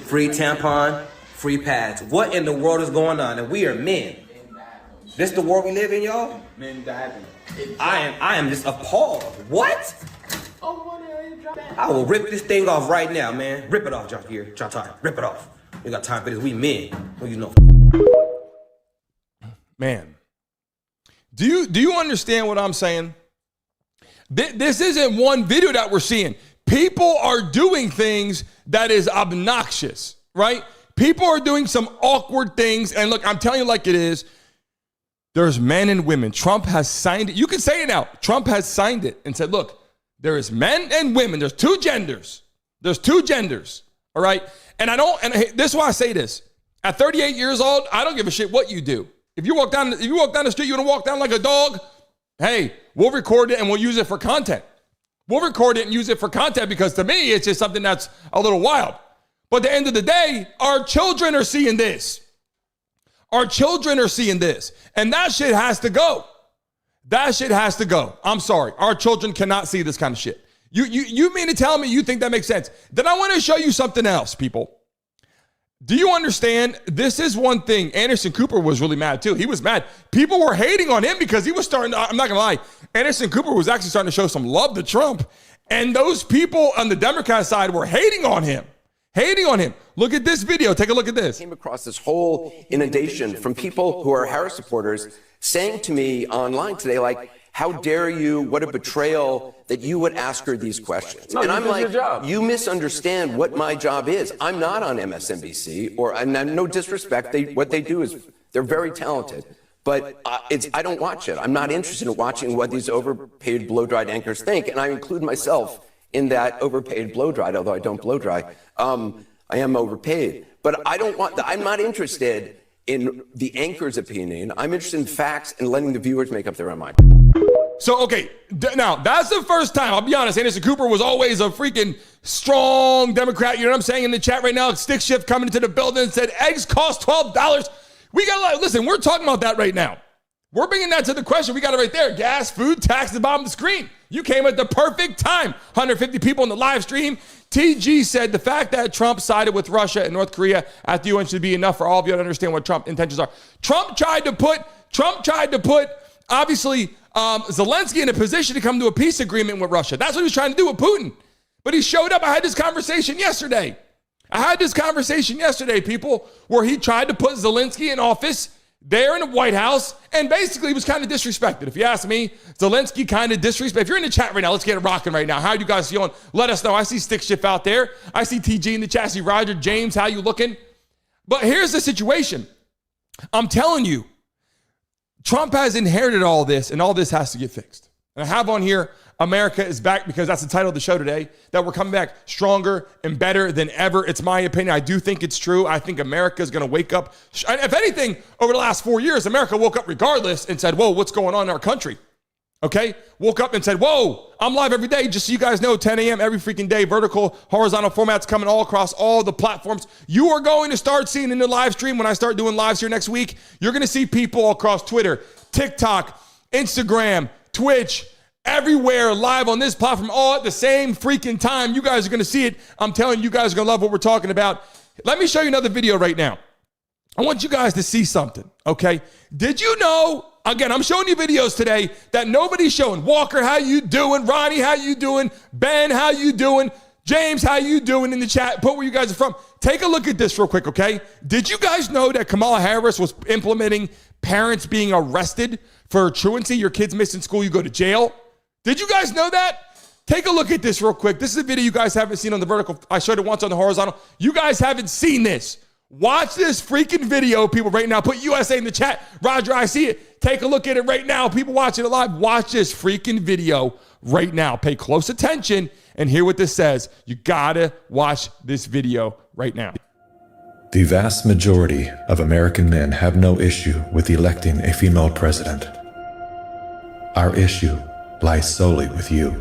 Free tampon, free pads. What in the world is going on? And we are men. This the world we live in, y'all?
Men diving.
I am just appalled. What? I will rip this thing off right now, man. Rip it off, Jahir. Rip it off. We got time for this. We men. Well, you know.
Man, do you understand what I'm saying? This isn't one video that we're seeing. People are doing things that is obnoxious, right? People are doing some awkward things. And look, I'm telling you like it is. There's men and women. Trump has signed it. You can say it now. Trump has signed it and said, look, there is men and women. There's two genders. All right. And this is why I say this. At 38 years old, I don't give a shit what you do. If you walk down the street, you want to walk down like a dog. Hey, we'll record it and we'll use it for content. We'll record it and use it for content because to me, it's just something that's a little wild. But at the end of the day, our children are seeing this. Our children are seeing this. And that shit has to go. That shit has to go. I'm sorry. Our children cannot see this kind of shit. You mean to tell me you think that makes sense? Then I want to show you something else, people. Do you understand? This is one thing. Anderson Cooper was really mad too. He was mad. People were hating on him because he was starting to, I'm not going to lie, Anderson Cooper was actually starting to show some love to Trump. And those people on the Democrat side were hating on him. Look at this video. Take a look at this.
I came across this whole inundation from people who are Harris supporters saying to me online today, like, how dare you, what a betrayal that you would ask her these questions.
No,
and I'm like,
you
misunderstand what my job is. I'm not on MSNBC, and no disrespect, what they do is they're very talented. But I don't watch it. I'm not interested in watching what these overpaid blow-dried anchors think, and I include myself in that overpaid blow-dried, although I don't blow-dry. I am overpaid. But I'm not interested in the anchor's opinion. I'm interested in facts and letting the viewers make up their own mind.
So, okay, now that's the first time, I'll be honest, Anderson Cooper was always a freaking strong Democrat. You know what I'm saying in the chat right now? Stick Shift coming into the building and said eggs cost $12. We got to listen, we're talking about that right now. We're bringing that to the question. We got it right there. Gas, food, tax at the bottom of the screen. You came at the perfect time. 150 people in the live stream. TG said the fact that Trump sided with Russia and North Korea at the UN should be enough for all of you to understand what Trump's intentions are. Trump tried to put obviously Zelensky in a position to come to a peace agreement with Russia. That's what he was trying to do with Putin. But he showed up. I had this conversation yesterday, people, where he tried to put Zelensky in office there in the White House, and basically was kind of disrespected. If you ask me, Zelensky kind of disrespected. If you're in the chat right now, let's get it rocking right now. How are you guys feeling? Let us know. I see Stick Shift out there. I see TG in the chat. I see Roger, James, how you looking? But here's the situation. I'm telling you, Trump has inherited all this, and all this has to get fixed. And I have on here, America is back, because that's the title of the show today, that we're coming back stronger and better than ever. It's my opinion. I do think it's true. I think America is going to wake up. If anything, over the last 4 years, America woke up regardless and said, whoa, what's going on in our country? Okay? Woke up and said, whoa, I'm live every day. Just so you guys know, 10 a.m. every freaking day, vertical, horizontal formats coming all across all the platforms. You are going to start seeing in the live stream when I start doing lives here next week. You're going to see people across Twitter, TikTok, Instagram, Twitch, everywhere live on this platform all at the same freaking time. You guys are going to see it. I'm telling you, you guys are going to love what we're talking about. Let me show you another video right now. I want you guys to see something, okay? Did you know, again, I'm showing you videos today that nobody's showing. Walker, how you doing? Ronnie, how you doing? Ben, how you doing? James, how you doing in the chat? Put where you guys are from. Take a look at this real quick, okay? Did you guys know that Kamala Harris was implementing parents being arrested for truancy? Your kids missing school, you go to jail. Did you guys know that? Take a look at this real quick. This is a video you guys haven't seen on the vertical. I showed it once on the horizontal. You guys haven't seen this. Watch this freaking video, people, right now. Put USA in the chat. Roger, I see it. Take a look at it right now. People watching it live, watch this freaking video right now. Pay close attention and hear what this says. You gotta watch this video right now.
The vast majority of American men have no issue with electing a female president. Our issue lies solely with you.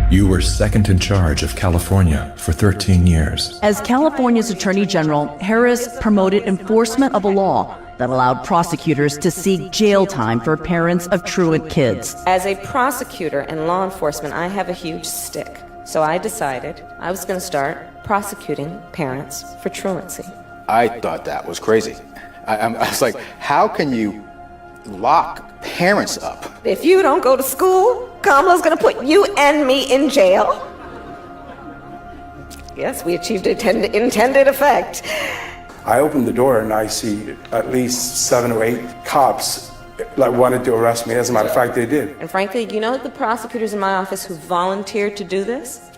You were second in charge of California for 13 years.
As California's Attorney General, Harris promoted enforcement of a law that allowed prosecutors to seek jail time for parents of truant kids.
As a prosecutor and law enforcement, I have a huge stick. So I decided I was going to start prosecuting parents for truancy.
I thought that was crazy. I was like, how can you
lock parents up.
If you don't go to school, Kamala's gonna put you and me in jail. Yes, we achieved intended effect.
I opened the door and I see at least 7 or 8 cops wanted to arrest me. As a matter of fact, they did.
And frankly, you know the prosecutors in my office who volunteered to do this?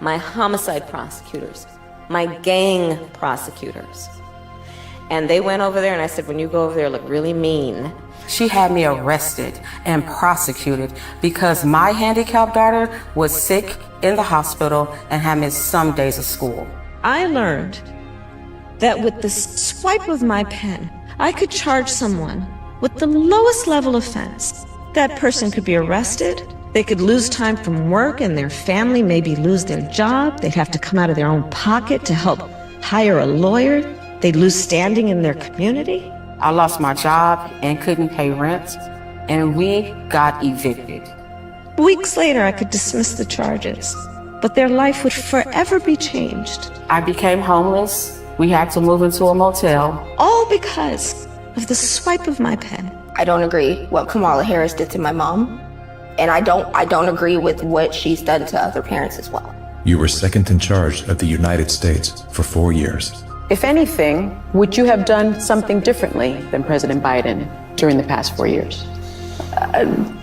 My homicide prosecutors, my gang prosecutors. And they went over there and I said, when you go over there, look really mean.
She had me arrested and prosecuted because my handicapped daughter was sick in the hospital and had missed some days of school.
I learned that with the swipe of my pen, I could charge someone with the lowest level offense. That person could be arrested, they could lose time from work, and their family maybe lose their job. They'd have to come out of their own pocket to help hire a lawyer. They'd lose standing in their community.
I lost my job and couldn't pay rent, and we got evicted.
Weeks later, I could dismiss the charges, but their life would forever be changed.
I became homeless. We had to move into a motel.
All because of the swipe of my pen.
I don't agree what Kamala Harris did to my mom, and I don't agree with what she's done to other parents as well.
You were second in charge of the United States for 4 years.
If anything, would you have done something differently than President Biden during the past 4 years?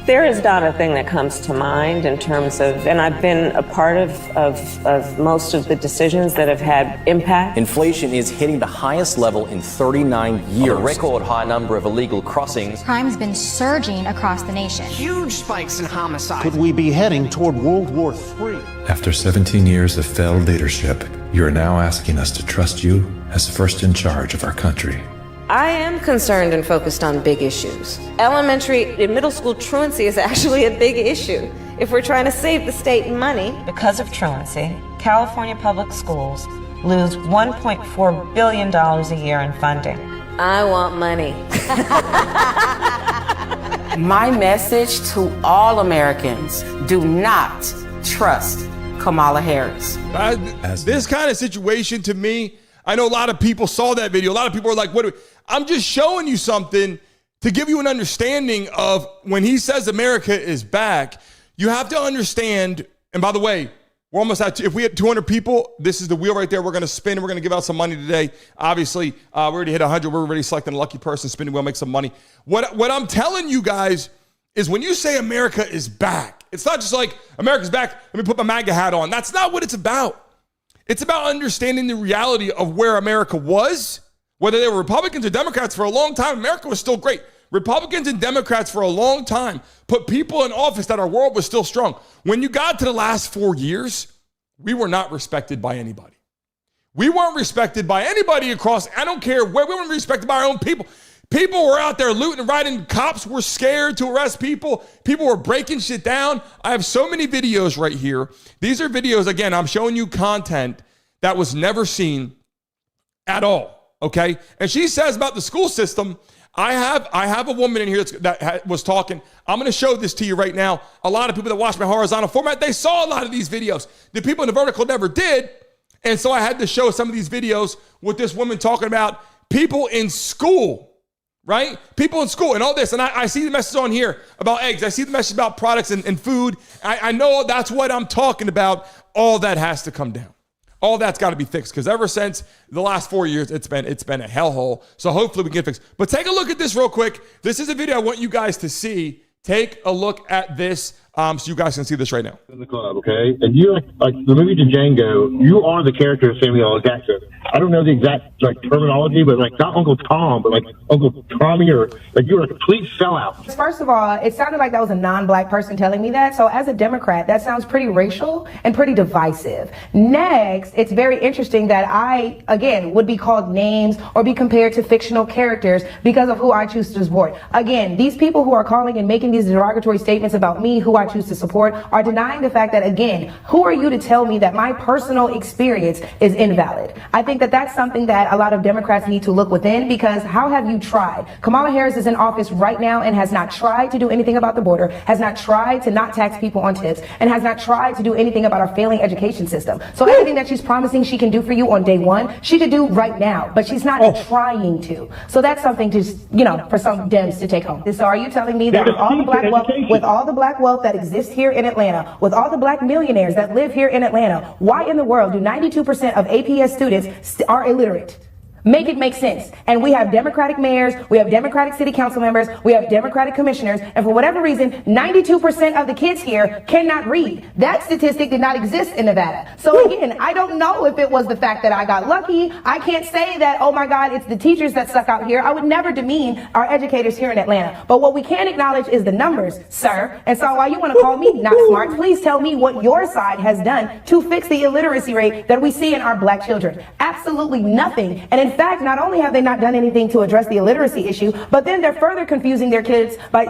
There is not a thing that comes to mind in terms of, and I've been a part of most of the decisions that have had impact.
Inflation is hitting the highest level in 39 years. A record high number of illegal crossings.
Crime's been surging across the nation.
Huge spikes in homicide.
Could we be heading toward World War III?
After 17 years of failed leadership, you are now asking us to trust you as first in charge of our country.
I am concerned and focused on big issues. Elementary and middle school truancy is actually a big issue. If we're trying to save the state money. Because of truancy, California public schools lose $1.4 billion a year in funding. I want money.
My message to all Americans, do not trust Kamala Harris.
This kind of situation, to me, I know a lot of people saw that video. A lot of people are like, what? I'm just showing you something to give you an understanding of when he says America is back, you have to understand. And by the way, we're almost at, if we had 200 people, this is the wheel right there. We're going to spin and we're going to give out some money today. Obviously, we already hit 100. We're already selecting a lucky person. Spinning wheel, make some money. What I'm telling you guys is when you say America is back, it's not just like America's back, let me put my MAGA hat on. That's not what it's about. It's about understanding the reality of where America was. Whether they were Republicans or Democrats for a long time, America was still great. Republicans and Democrats for a long time put people in office that our world was still strong. When you got to the last 4 years, we were not respected by anybody. We weren't respected by anybody across, I don't care where, we weren't respected by our own people. People were out there looting and rioting. Cops were scared to arrest people. People were breaking shit down. I have so many videos right here. These are videos, again, I'm showing you content that was never seen at all. Okay. And she says about the school system, I have a woman in here that was talking. I'm going to show this to you right now. A lot of people that watch my horizontal format, they saw a lot of these videos. The people in the vertical never did. And so I had to show some of these videos with this woman talking about people in school, right? People in school and all this. And I see the message on here about eggs. I see the message about products and food. I know that's what I'm talking about. All that has to come down. All that's got to be fixed because ever since the last 4 years, it's been a hellhole. So hopefully we can get fixed. But take a look at this real quick. This is a video I want you guys to see. Take a look at this so you guys can see this right now.
In the club, okay? And you like the movie Django, you are the character of Samuel L. Jackson. I don't know the exact terminology, but not Uncle Tom, but Uncle Tommy, or you're a complete sellout.
First of all, it sounded like that was a non-black person telling me that. So as a Democrat, that sounds pretty racial and pretty divisive. Next, it's very interesting that I, again, would be called names or be compared to fictional characters because of who I choose to support. Again, these people who are calling and making these derogatory statements about me, who I choose to support, are denying the fact that, again, who are you to tell me that my personal experience is invalid? I think that that's something that a lot of Democrats need to look within, because how have you tried. Kamala Harris is in office right now and has not tried to do anything about the border, has not tried to not tax people on tips, and has not tried to do anything about our failing education system. So everything that she's promising she can do for you on day one, she could do right now, but she's not trying to. So that's something to, for some Dems to take home. So are you telling me that with all the black wealth that exists here in Atlanta, with all the black millionaires that live here in Atlanta, why in the world do 92% of APS students are illiterate? Make it make sense. And we have Democratic mayors, we have Democratic city council members, we have Democratic commissioners, and for whatever reason, 92% of the kids here cannot read. That statistic did not exist in Nevada. So again, I don't know if it was the fact that I got lucky. I can't say that, oh my God, it's the teachers that suck out here. I would never demean our educators here in Atlanta. But what we can acknowledge is the numbers, sir. And so while you want to call me not smart, please tell me what your side has done to fix the illiteracy rate that we see in our black children. Absolutely nothing. And in fact, not only have they not done anything to address the illiteracy issue, but then they're further confusing your kids by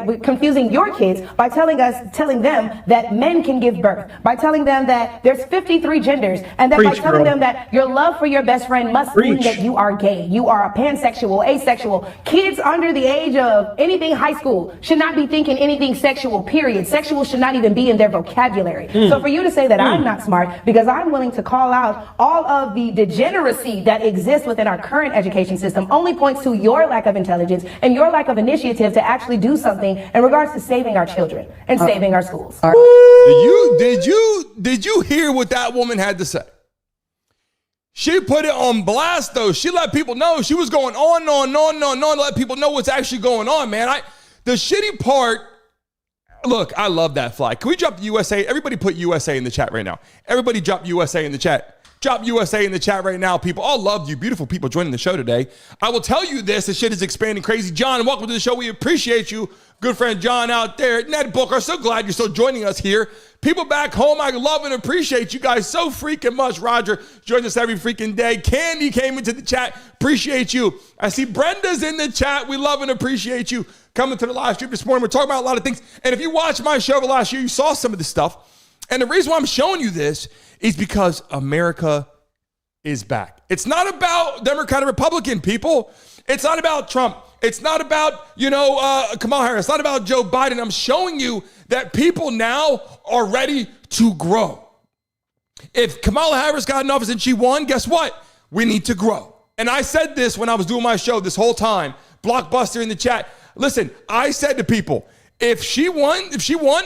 telling them that men can give birth, by telling them that there's 53 genders, and then by telling them that your love for your best friend must mean that you are gay, you are a pansexual, asexual. Kids under the age of anything high school should not be thinking anything sexual, period. Sexual should not even be in their vocabulary. So for you to say that I'm not smart because I'm willing to call out all of the degeneracy that exists within our current education system only points to your lack of intelligence and your lack of initiative to actually do something in regards to saving our children and saving our schools.
Did you hear what that woman had to say? She put it on blast, though. She let people know. She was going on, to let people know what's actually going on, man. The shitty part, look, I love that flag. Can we drop USA? Everybody put USA in the chat right now. Everybody drop USA in the chat. Drop USA in the chat right now, people. All love you, beautiful people joining the show today. I will tell you this shit is expanding crazy. John, welcome to the show. We appreciate you. Good friend John out there. Ned Booker, so glad you're still joining us here. People back home, I love and appreciate you guys so freaking much. Roger joins us every freaking day. Candy came into the chat. Appreciate you. I see Brenda's in the chat. We love and appreciate you coming to the live stream this morning. We're talking about a lot of things. And if you watched my show last year, you saw some of this stuff. And the reason why I'm showing you this is because America is back. It's not about Democrat or Republican, people. It's not about Trump. It's not about, Kamala Harris. It's not about Joe Biden. I'm showing you that people now are ready to grow. If Kamala Harris got in office and she won, guess what? We need to grow. And I said this when I was doing my show this whole time. Blockbuster in the chat. Listen, I said to people, if she won,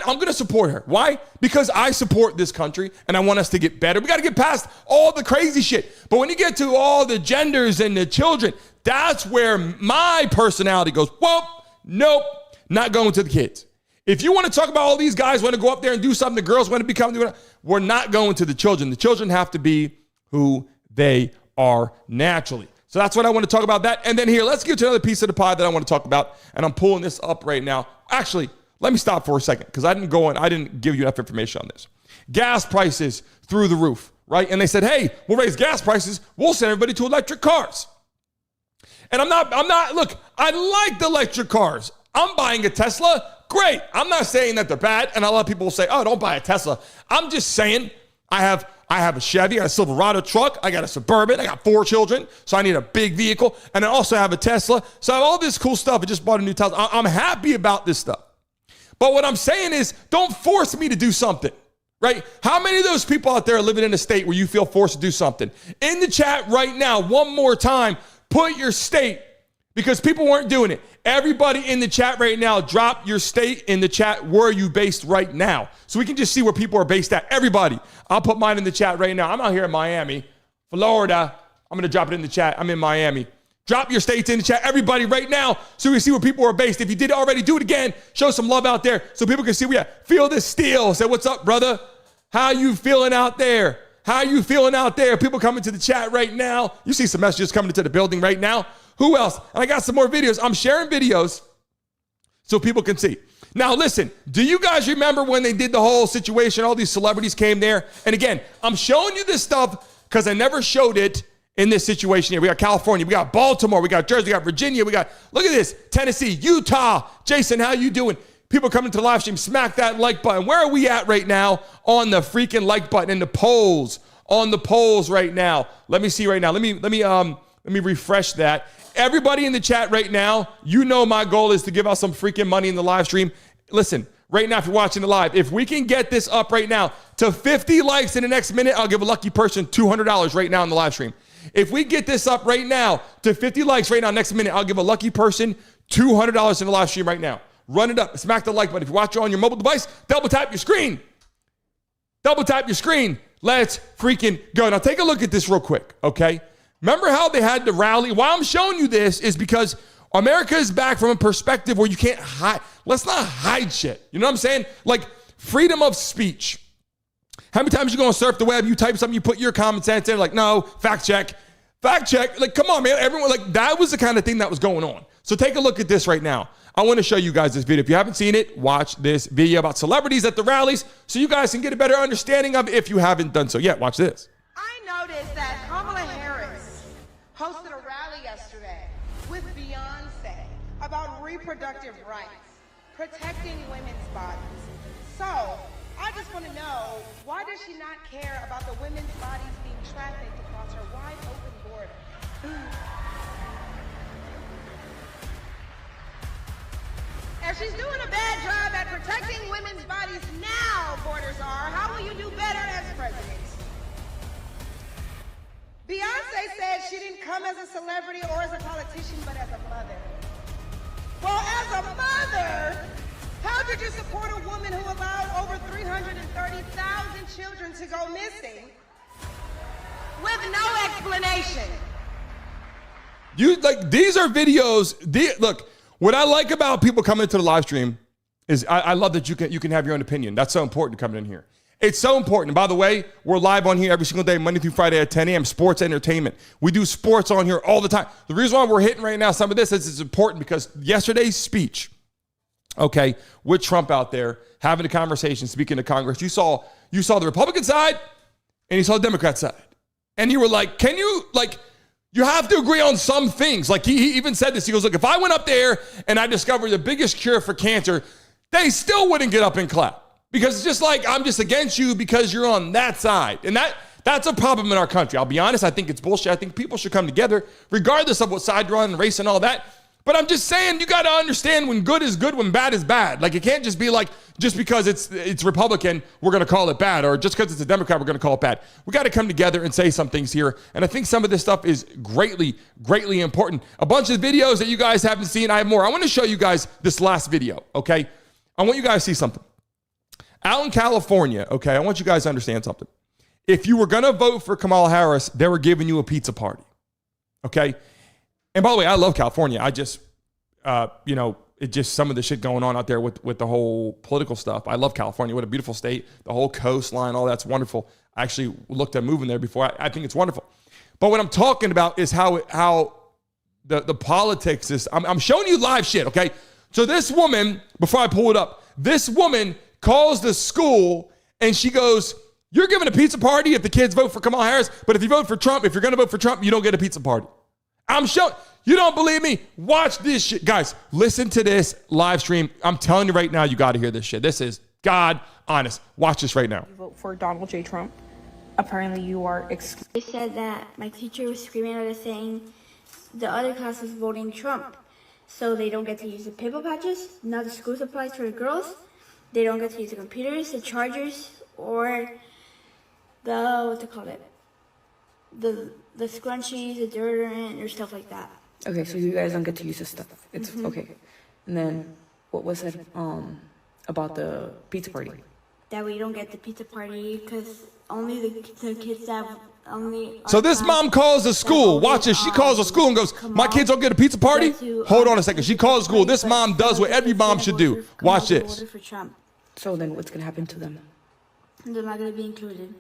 I'm going to support her. Why? Because I support this country and I want us to get better. We got to get past all the crazy shit. But when you get to all the genders and the children, that's where my personality goes, well, nope, not going to the kids. If you want to talk about all these guys want to go up there and do something, the girls want to become, we're not going to the children. The children have to be who they are naturally. So that's what I want to talk about that. And then here, let's get to another piece of the pie that I want to talk about. And I'm pulling this up right now. Actually, let me stop for a second because I didn't give you enough information on this. Gas prices through the roof, right? And they said, hey, we'll raise gas prices. We'll send everybody to electric cars. And look, I like the electric cars. I'm buying a Tesla. Great. I'm not saying that they're bad. And a lot of people will say, oh, don't buy a Tesla. I'm just saying I have a Chevy, I got a Silverado truck, I got a Suburban, I got 4 children, so I need a big vehicle, and I also have a Tesla. So I have all this cool stuff. I just bought a new Tesla. I'm happy about this stuff. But what I'm saying is, don't force me to do something, right? How many of those people out there are living in a state where you feel forced to do something? In the chat right now, one more time, put your state, because people weren't doing it. Everybody in the chat right now, drop your state in the chat. Where are you based right now? So we can just see where people are based at. Everybody. I'll put mine in the chat right now. I'm out here in Miami, Florida. I'm going to drop it in the chat. I'm in Miami. Drop your states in the chat. Everybody right now so we can see where people are based. If you did already, do it again. Show some love out there so people can see where you at. Feel this steel. Say, what's up, brother? How you feeling out there? How you feeling out there? People coming to the chat right now. You see some messages coming into the building right now. Who else? And I got some more videos. I'm sharing videos so people can see. Now, listen, do you guys remember when they did the whole situation? All these celebrities came there. And again, I'm showing you this stuff because I never showed it in this situation here. We got California, we got Baltimore, we got Jersey, we got Virginia, look at this, Tennessee, Utah. Jason, how you doing? People coming to the live stream, smack that like button. Where are we at right now on the freaking like button in the polls? On the polls right now. Let me see right now. Let me Let me refresh that. Everybody in the chat right now, you know my goal is to give out some freaking money in the live stream. Listen, right now, if you're watching the live, if we can get this up right now to 50 likes in the next minute, I'll give a lucky person $200 right now in the live stream. If we get this up right now to 50 likes right now, next minute, I'll give a lucky person $200 in the live stream right now. Run it up. Smack the like button. If you're watching on your mobile device, double tap your screen. Double tap your screen. Let's freaking go. Now, take a look at this real quick, okay? Remember how they had the rally? Why I'm showing you this is because America is back from a perspective where you can't hide. Let's not hide shit. You know what I'm saying? Like freedom of speech. How many times you go and surf the web, you type something, you put your common sense in, like, no, fact check. Fact check. Like, come on, man. Everyone, like, that was the kind of thing that was going on. So take a look at this right now. I want to show you guys this video. If you haven't seen it, watch this video about celebrities at the rallies so you guys can get a better understanding of it if you haven't done so yet. Watch this.
I noticed that Kamala Harris hosted a rally yesterday with Beyonce about reproductive rights, protecting women's bodies. So I just want to know, why does she not care about the women's bodies being trafficked across her wide open border? If she's doing a bad job at protecting women's bodies now, borders are, how will you do better as president? Beyonce said she didn't come as a celebrity or as a politician, but as a mother. Well, as a mother, how did you support a woman who allowed over 330,000 children to go missing with no explanation?
These are videos. Look, what I like about people coming to the live stream is I love that you can have your own opinion. That's so important coming in here. It's so important. And by the way, we're live on here every single day, Monday through Friday at 10 a.m. Sports entertainment. We do sports on here all the time. The reason why we're hitting right now some of this is it's important because yesterday's speech, okay, with Trump out there having a conversation, speaking to Congress, you saw the Republican side and you saw the Democrat side. And you were like, you have to agree on some things. Like he even said this. He goes, look, if I went up there and I discovered the biggest cure for cancer, they still wouldn't get up and clap. Because it's just like, I'm just against you because you're on that side. And that's a problem in our country. I'll be honest. I think it's bullshit. I think people should come together regardless of what side you're on and race and all that. But I'm just saying, you got to understand when good is good, when bad is bad. Like, it can't just be like, just because it's Republican, we're going to call it bad. Or just because it's a Democrat, we're going to call it bad. We got to come together and say some things here. And I think some of this stuff is greatly, greatly important. A bunch of videos that you guys haven't seen. I have more. I want to show you guys this last video, okay? I want you guys to see something. Out in California, okay, I want you guys to understand something. If you were going to vote for Kamala Harris, they were giving you a pizza party, okay? And by the way, I love California. I just, it just some of the shit going on out there with the whole political stuff. I love California. What a beautiful state. The whole coastline, all that's wonderful. I actually looked at moving there before. I think it's wonderful. But what I'm talking about is how the politics is. I'm showing you live shit, okay? So this woman, before I pull it up, this woman calls the school and she goes, you're giving a pizza party if the kids vote for Kamala Harris, but if you vote for Trump, if you're going to vote for Trump, you don't get a pizza party. I'm showing. You don't believe me? Watch this shit. Guys, listen to this live stream. I'm telling you right now, you got to hear this shit. This is God honest. Watch this right now.
Vote for Donald J. Trump. Apparently you are excluded.
They said that my teacher was screaming at us saying the other class was voting Trump. So they don't get to use the paper patches, not the school supplies for the girls. They don't get to use the computers, the chargers, or the the scrunchies, the deodorant, or stuff like that.
Okay, so you guys don't get to use this stuff. It's okay. And then what was it about the pizza party?
That we don't get the pizza party because only the kids that only.
So this mom calls the school. Watch this. She calls the school and goes, my kids don't get a pizza party? Hold on a second. She calls school. This mom does what every mom should do. Watch this.
So then what's going to happen to them?
They're not going to be included.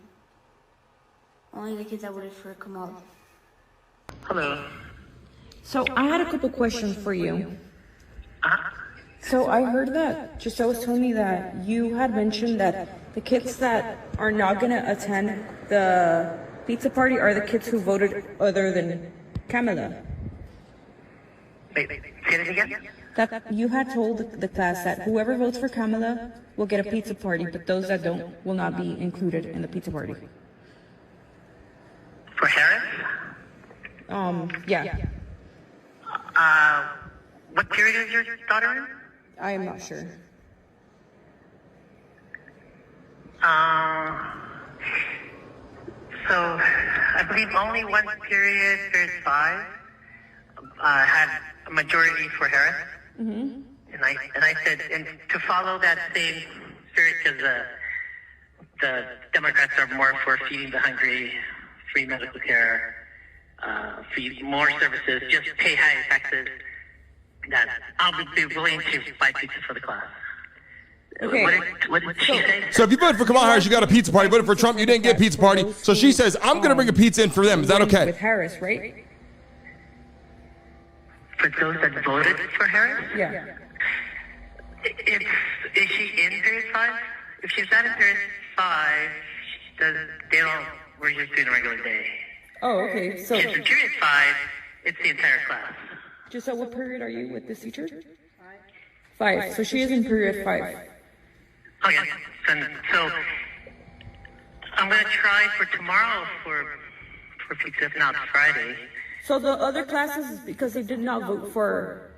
Only the kids that voted for Kamala.
Hello. So I had a couple questions for you. So I heard that Giselle was telling me that you had mentioned that the kids that are not going to attend the pizza party are the kids who voted other than Kamala.
Wait, say that again?
That you had told the class that whoever votes for Kamala will get a pizza party, but those that don't will not be included in the pizza party.
For Harris?
Yeah.
What period is your daughter in?
I am not sure.
So I believe only one period 5, had a majority for Harris.
Mm-hmm.
And I said, and to follow that same spirit, because the Democrats are more for feeding the hungry, free medical care, feed more services, just pay high taxes, that I'll be willing to buy pizza for the class.
Okay.
What did she say?
So if you voted for Kamala Harris, you got a pizza party. Voted for Trump, you didn't get a pizza party. So she says, I'm going to bring a pizza in for them. Is that okay?
With Harris, right?
For those that voted for Harris?
Yeah.
Is she in period 5? If she's not in period 5, we're just doing a regular day.
Oh, okay. So
If she's in period 5, it's the entire class.
just what period are you with this teacher? 5. So she is in period 5.
Oh, yeah. So I'm going to try for tomorrow for pizza, if not Friday.
So the other classes, because they did not vote for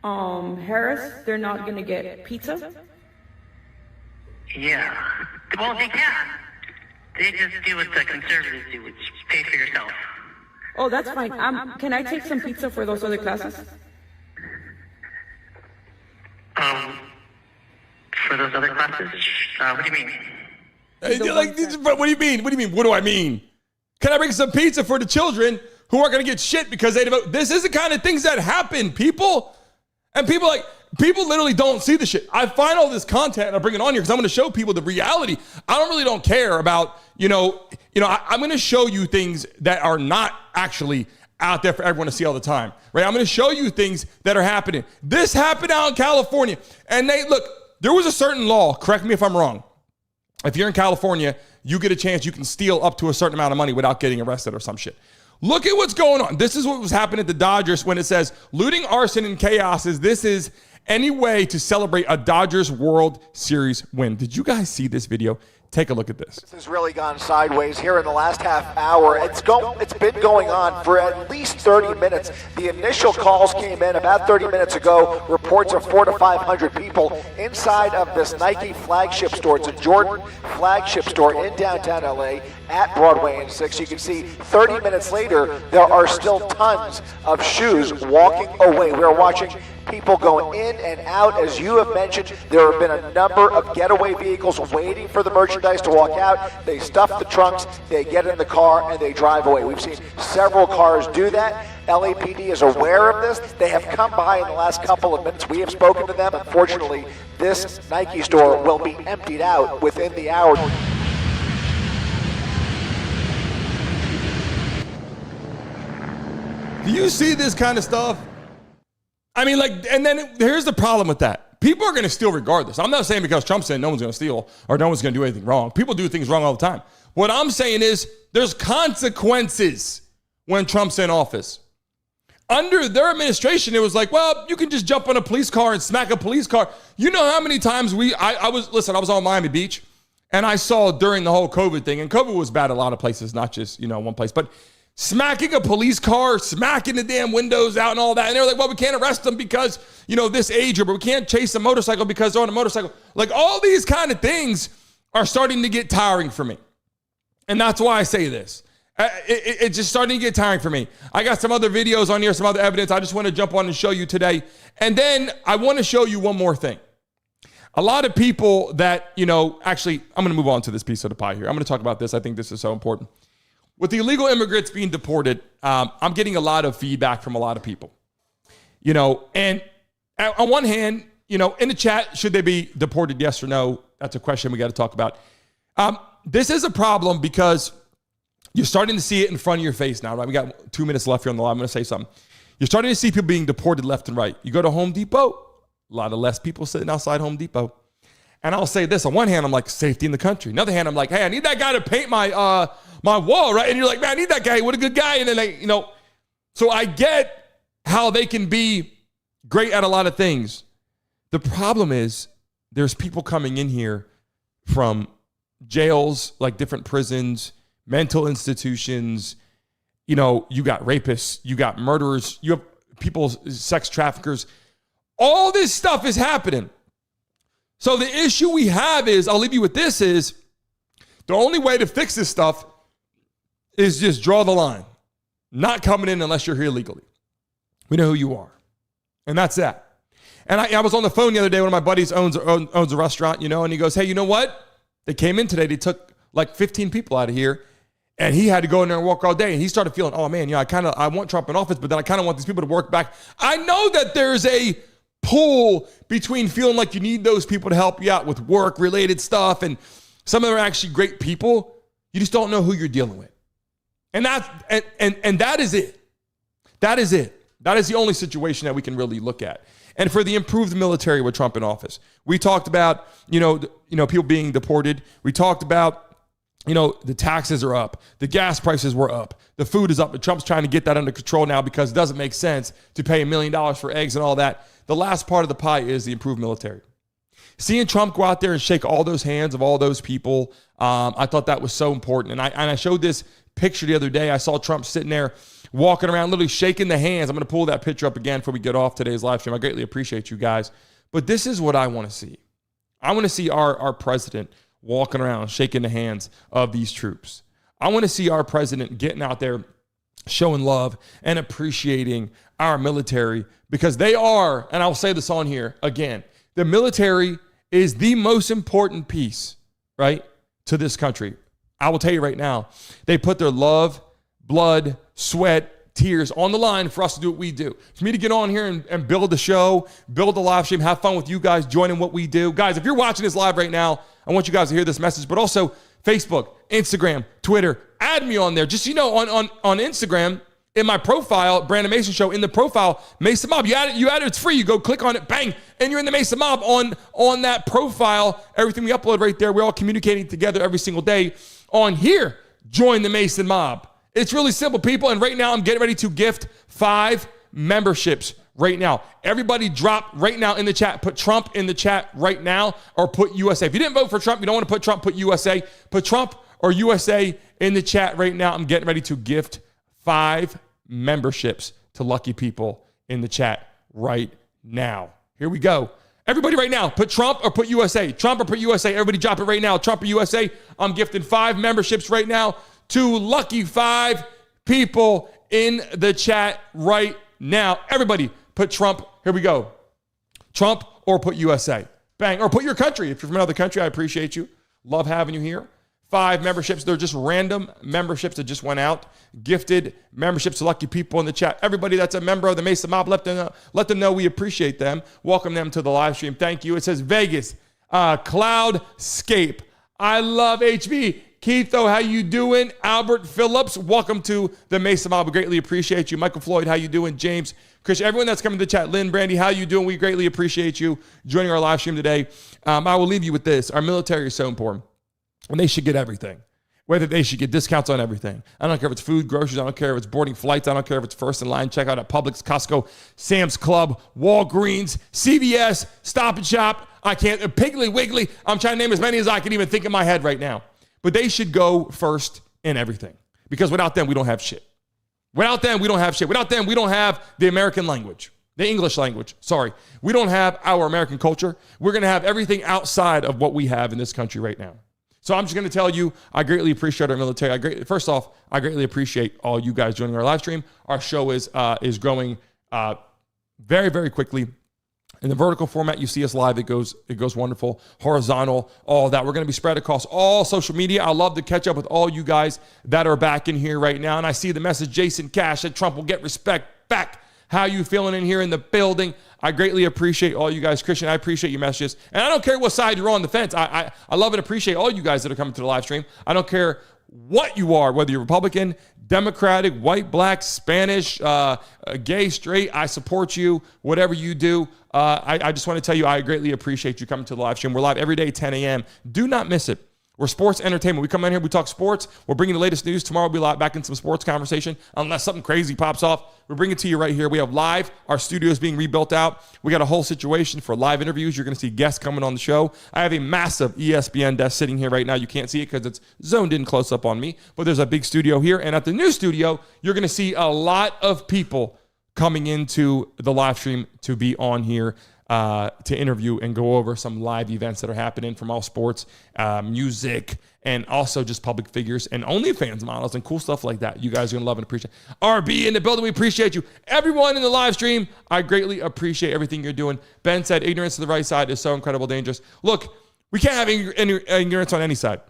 Harris, they're not going to get pizza?
Yeah. Well, they can. They just do what the conservatives do, which pay for yourself.
Oh, that's fine. Can I take some pizza for those other classes?
For those other classes? What do you mean?
What do you mean? What do you mean? What do I mean? Can I bring some pizza for the children who aren't going to get shit because they vote? This is the kind of things that happen, people. And people literally don't see the shit. I find all this content and I bring it on here because I'm going to show people the reality. I don't care about, I'm going to show you things that are not actually out there for everyone to see all the time, right? I'm going to show you things that are happening. This happened out in California. And there was a certain law, correct me if I'm wrong. If you're in California, you get a chance, you can steal up to a certain amount of money without getting arrested or some shit. Look at what's going on. This is what was happening at the Dodgers when it says looting, arson, and chaos this is any way to celebrate a Dodgers World Series win. Did you guys see this video? Take a look at this.
This has really gone sideways here in the last half hour. It's been going on for at least 30 minutes. The initial calls came in about 30 minutes ago. Reports of 400 to 500 people inside of this Nike flagship store. It's a Jordan flagship store in downtown LA at Broadway and 6. You can see 30 minutes later, there are still tons of shoes walking away. We're watching people going in and out. As you have mentioned, there have been a number of getaway vehicles waiting for the merchandise to walk out. They stuff the trunks, they get in the car, and they drive away. We've seen several cars do that. LAPD is aware of this. They have come by in the last couple of minutes. We have spoken to them. Unfortunately, this Nike store will be emptied out within the hour.
Do you see this kind of stuff? I mean, and then here's the problem with that. People are going to steal regardless. I'm not saying because Trump said no one's going to steal or no one's going to do anything wrong. People do things wrong all the time. What I'm saying is there's consequences when Trump's in office. Under their administration, it was like, well, you can just jump on a police car and smack a police car. You know how many times I was on Miami Beach and I saw during the whole COVID thing, and COVID was bad a lot of places, not just, one place, but smacking a police car, smacking the damn windows out and all that. And they were like, well, we can't arrest them because, this age, or we can't chase a motorcycle because they're on a motorcycle. Like all these kind of things are starting to get tiring for me. And that's why I say this. It's just starting to get tiring for me. I got some other videos on here, some other evidence I just want to jump on and show you today. And then I want to show you one more thing. A lot of people that, actually, I'm going to move on to this piece of the pie here. I'm going to talk about this. I think this is so important. With the illegal immigrants being deported, I'm getting a lot of feedback from a lot of people. And on one hand, in the chat, should they be deported, yes or no? That's a question we got to talk about. This is a problem because you're starting to see it in front of your face now, right? We got 2 minutes left here on the live. I'm going to say something. You're starting to see people being deported left and right. You go to Home Depot, a lot of less people sitting outside Home Depot. And I'll say this, on one hand, I'm like, safety in the country. Another hand, I'm like, hey, I need that guy to paint my my wall, right? And you're like, man, I need that guy. What a good guy. And then so I get how they can be great at a lot of things. The problem is there's people coming in here from jails, like different prisons, mental institutions, You know, you got rapists, you got murderers, you have people, sex traffickers. All this stuff is happening. So the issue we have is, I'll leave you with this, is the only way to fix this stuff is just draw the line. Not coming in unless you're here legally. We know who you are. And that's that. And I was on the phone the other day. One of my buddies owns a restaurant, you know, and he goes, hey, you know what? They came in today. They took like 15 people out of here. And he had to go in there and work all day. And he started feeling, oh, man, you know, I want Trump in office, but then I kind of want these people to work back. I know that there's a pull between feeling like you need those people to help you out with work-related stuff. And some of them are actually great people. You just don't know who you're dealing with. And that is it. That is it. That is the only situation that we can really look at. And for the improved military with Trump in office, we talked about, you know, people being deported. We talked about, you know, the taxes are up. The gas prices were up. The food is up. But Trump's trying to get that under control now because it doesn't make sense to pay $1 million for eggs and all that. The last part of the pie is the improved military. Seeing Trump go out there and shake all those hands of all those people, I thought that was so important. And I showed this picture the other day. I saw Trump sitting there walking around, literally shaking the hands. I'm going to pull that picture up again before we get off today's live stream. I greatly appreciate you guys. But this is what I want to see. I want to see our president walking around, shaking the hands of these troops. I want to see our president getting out there, showing love and appreciating our military, because they are, and I'll say this on here again, the military is the most important piece, right, to this country. I will tell you right now, they put their love, blood, sweat, tears on the line for us to do what we do. For me to get on here and build the show, build the live stream, have fun with you guys, joining what we do. Guys, if you're watching this live right now, I want you guys to hear this message, but also Facebook, Instagram, Twitter, add me on there. Just, you know, on Instagram, in my profile, Brandon Mason Show, in the profile, Mason Mob, you add it, it's free. You go click on it, bang, and you're in the Mason Mob on that profile. Everything we upload right there, we're all communicating together every single day. On here, join the Mason Mob. It's really simple, people, and right now I'm getting ready to gift 5 memberships right now. Everybody drop right now in the chat. Put Trump in the chat right now, or put USA. If you didn't vote for Trump, you don't want to put Trump, put USA. Put Trump or USA in the chat right now. I'm getting ready to gift 5 memberships to lucky people in the chat right now. Here we go. Everybody right now, put Trump or put USA. Trump or put USA. Everybody drop it right now. Trump or USA. I'm gifting 5 memberships right now to lucky 5 people in the chat right now. Everybody put Trump. Here we go. Trump or put USA. Bang. Or put your country. If you're from another country, I appreciate you. Love having you here. 5 memberships. They're just random memberships that just went out. Gifted memberships to lucky people in the chat. Everybody that's a member of the Mesa Mob, let them know we appreciate them. Welcome them to the live stream. Thank you. It says Vegas, Cloudscape. I love HB. Keitho, how you doing? Albert Phillips, welcome to the Mesa Mob. We greatly appreciate you. Michael Floyd, how you doing? James, Chris, everyone that's coming to the chat. Lynn, Brandy, how you doing? We greatly appreciate you joining our live stream today. I will leave you with this. Our military is so important. And they should get everything. Whether they should get discounts on everything. I don't care if it's food, groceries. I don't care if it's boarding flights. I don't care if it's first in line. Check out at Publix, Costco, Sam's Club, Walgreens, CVS, Stop and Shop. I can't, Piggly Wiggly. I'm trying to name as many as I can even think in my head right now. But they should go first in everything. Because without them, we don't have shit. Without them, we don't have shit. Without them, we don't have the American language. The English language. Sorry. We don't have our American culture. We're going to have everything outside of what we have in this country right now. So I'm just going to tell you, I greatly appreciate our military. First off, I greatly appreciate all you guys joining our live stream. Our show is growing very, very quickly. In the vertical format, you see us live. It goes wonderful. Horizontal, all that. We're going to be spread across all social media. I love to catch up with all you guys that are back in here right now. And I see the message, Jason Cash, that Trump will get respect back. How you feeling in here in the building? I greatly appreciate all you guys. Christian, I appreciate your messages. And I don't care what side you're on the fence. I love and appreciate all you guys that are coming to the live stream. I don't care what you are, whether you're Republican, Democratic, white, black, Spanish, gay, straight. I support you, whatever you do. I just want to tell you, I greatly appreciate you coming to the live stream. We're live every day, 10 a.m. Do not miss it. We're sports entertainment. We come in here, we talk sports. We're bringing the latest news. Tomorrow we'll be back in some sports conversation. Unless something crazy pops off, we'll bring it to you right here. We have live. Our studio is being rebuilt out. We got a whole situation for live interviews. You're going to see guests coming on the show. I have a massive ESPN desk sitting here right now. You can't see it because it's zoned in close up on me. But there's a big studio here. And at the new studio, you're going to see a lot of people coming into the live stream to be on here to interview and go over some live events that are happening from all sports, music, and also just public figures and OnlyFans models and cool stuff like that. You guys are going to love and appreciate. RB in the building, we appreciate you. Everyone in the live stream, I greatly appreciate everything you're doing. Ben said ignorance to the right side is so incredible dangerous. Look, we can't have ignorance on any side,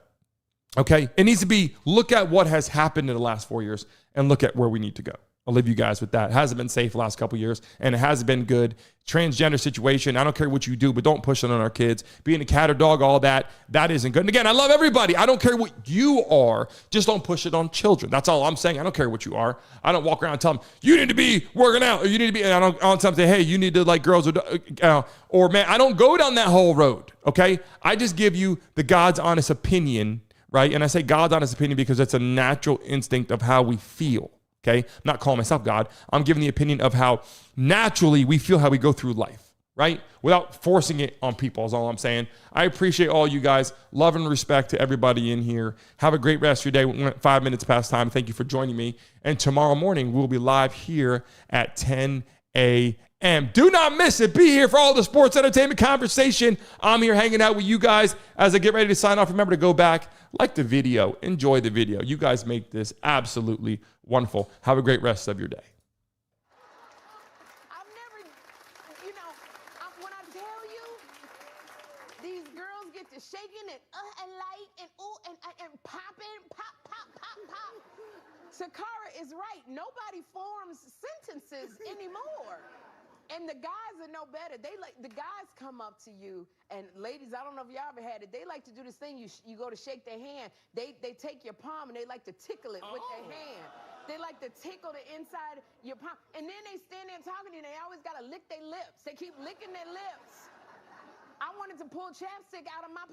okay? It needs to be, look at what has happened in the last 4 years and look at where we need to go. I'll leave you guys with that. It hasn't been safe the last couple of years, and it hasn't been good. Transgender situation, I don't care what you do, but don't push it on our kids. Being a cat or dog, all that isn't good. And again, I love everybody. I don't care what you are. Just don't push it on children. That's all I'm saying. I don't care what you are. I don't walk around and tell them, you need to be working out, or you need to be, and I don't tell them, say, hey, you need to like girls, or man, I don't go down that whole road, okay? I just give you the God's honest opinion, right? And I say God's honest opinion because it's a natural instinct of how we feel. Okay, I'm not calling myself God. I'm giving the opinion of how naturally we feel how we go through life, right? Without forcing it on people is all I'm saying. I appreciate all you guys. Love and respect to everybody in here. Have a great rest of your day. We went 5 minutes past time. Thank you for joining me. And tomorrow morning, we'll be live here at 10 a.m. Do not miss it. Be here for all the sports entertainment conversation. I'm here hanging out with you guys as I get ready to sign off. Remember to go back, like the video, enjoy the video. You guys make this absolutely wonderful. Have a great rest of your day.
When I tell you, these girls get to shaking and light and ooh and popping, pop, pop, pop, pop. Sakara is right. Nobody forms sentences anymore. And the guys are no better. The guys come up to you, and ladies, I don't know if y'all ever had it. They like to do this thing. You go to shake their hand. They take your palm and they like to tickle it with their hand. They like to tickle the inside your palm. And then they stand there talking to you, and they always got to lick their lips. They keep licking their lips. I wanted to pull chapstick out of my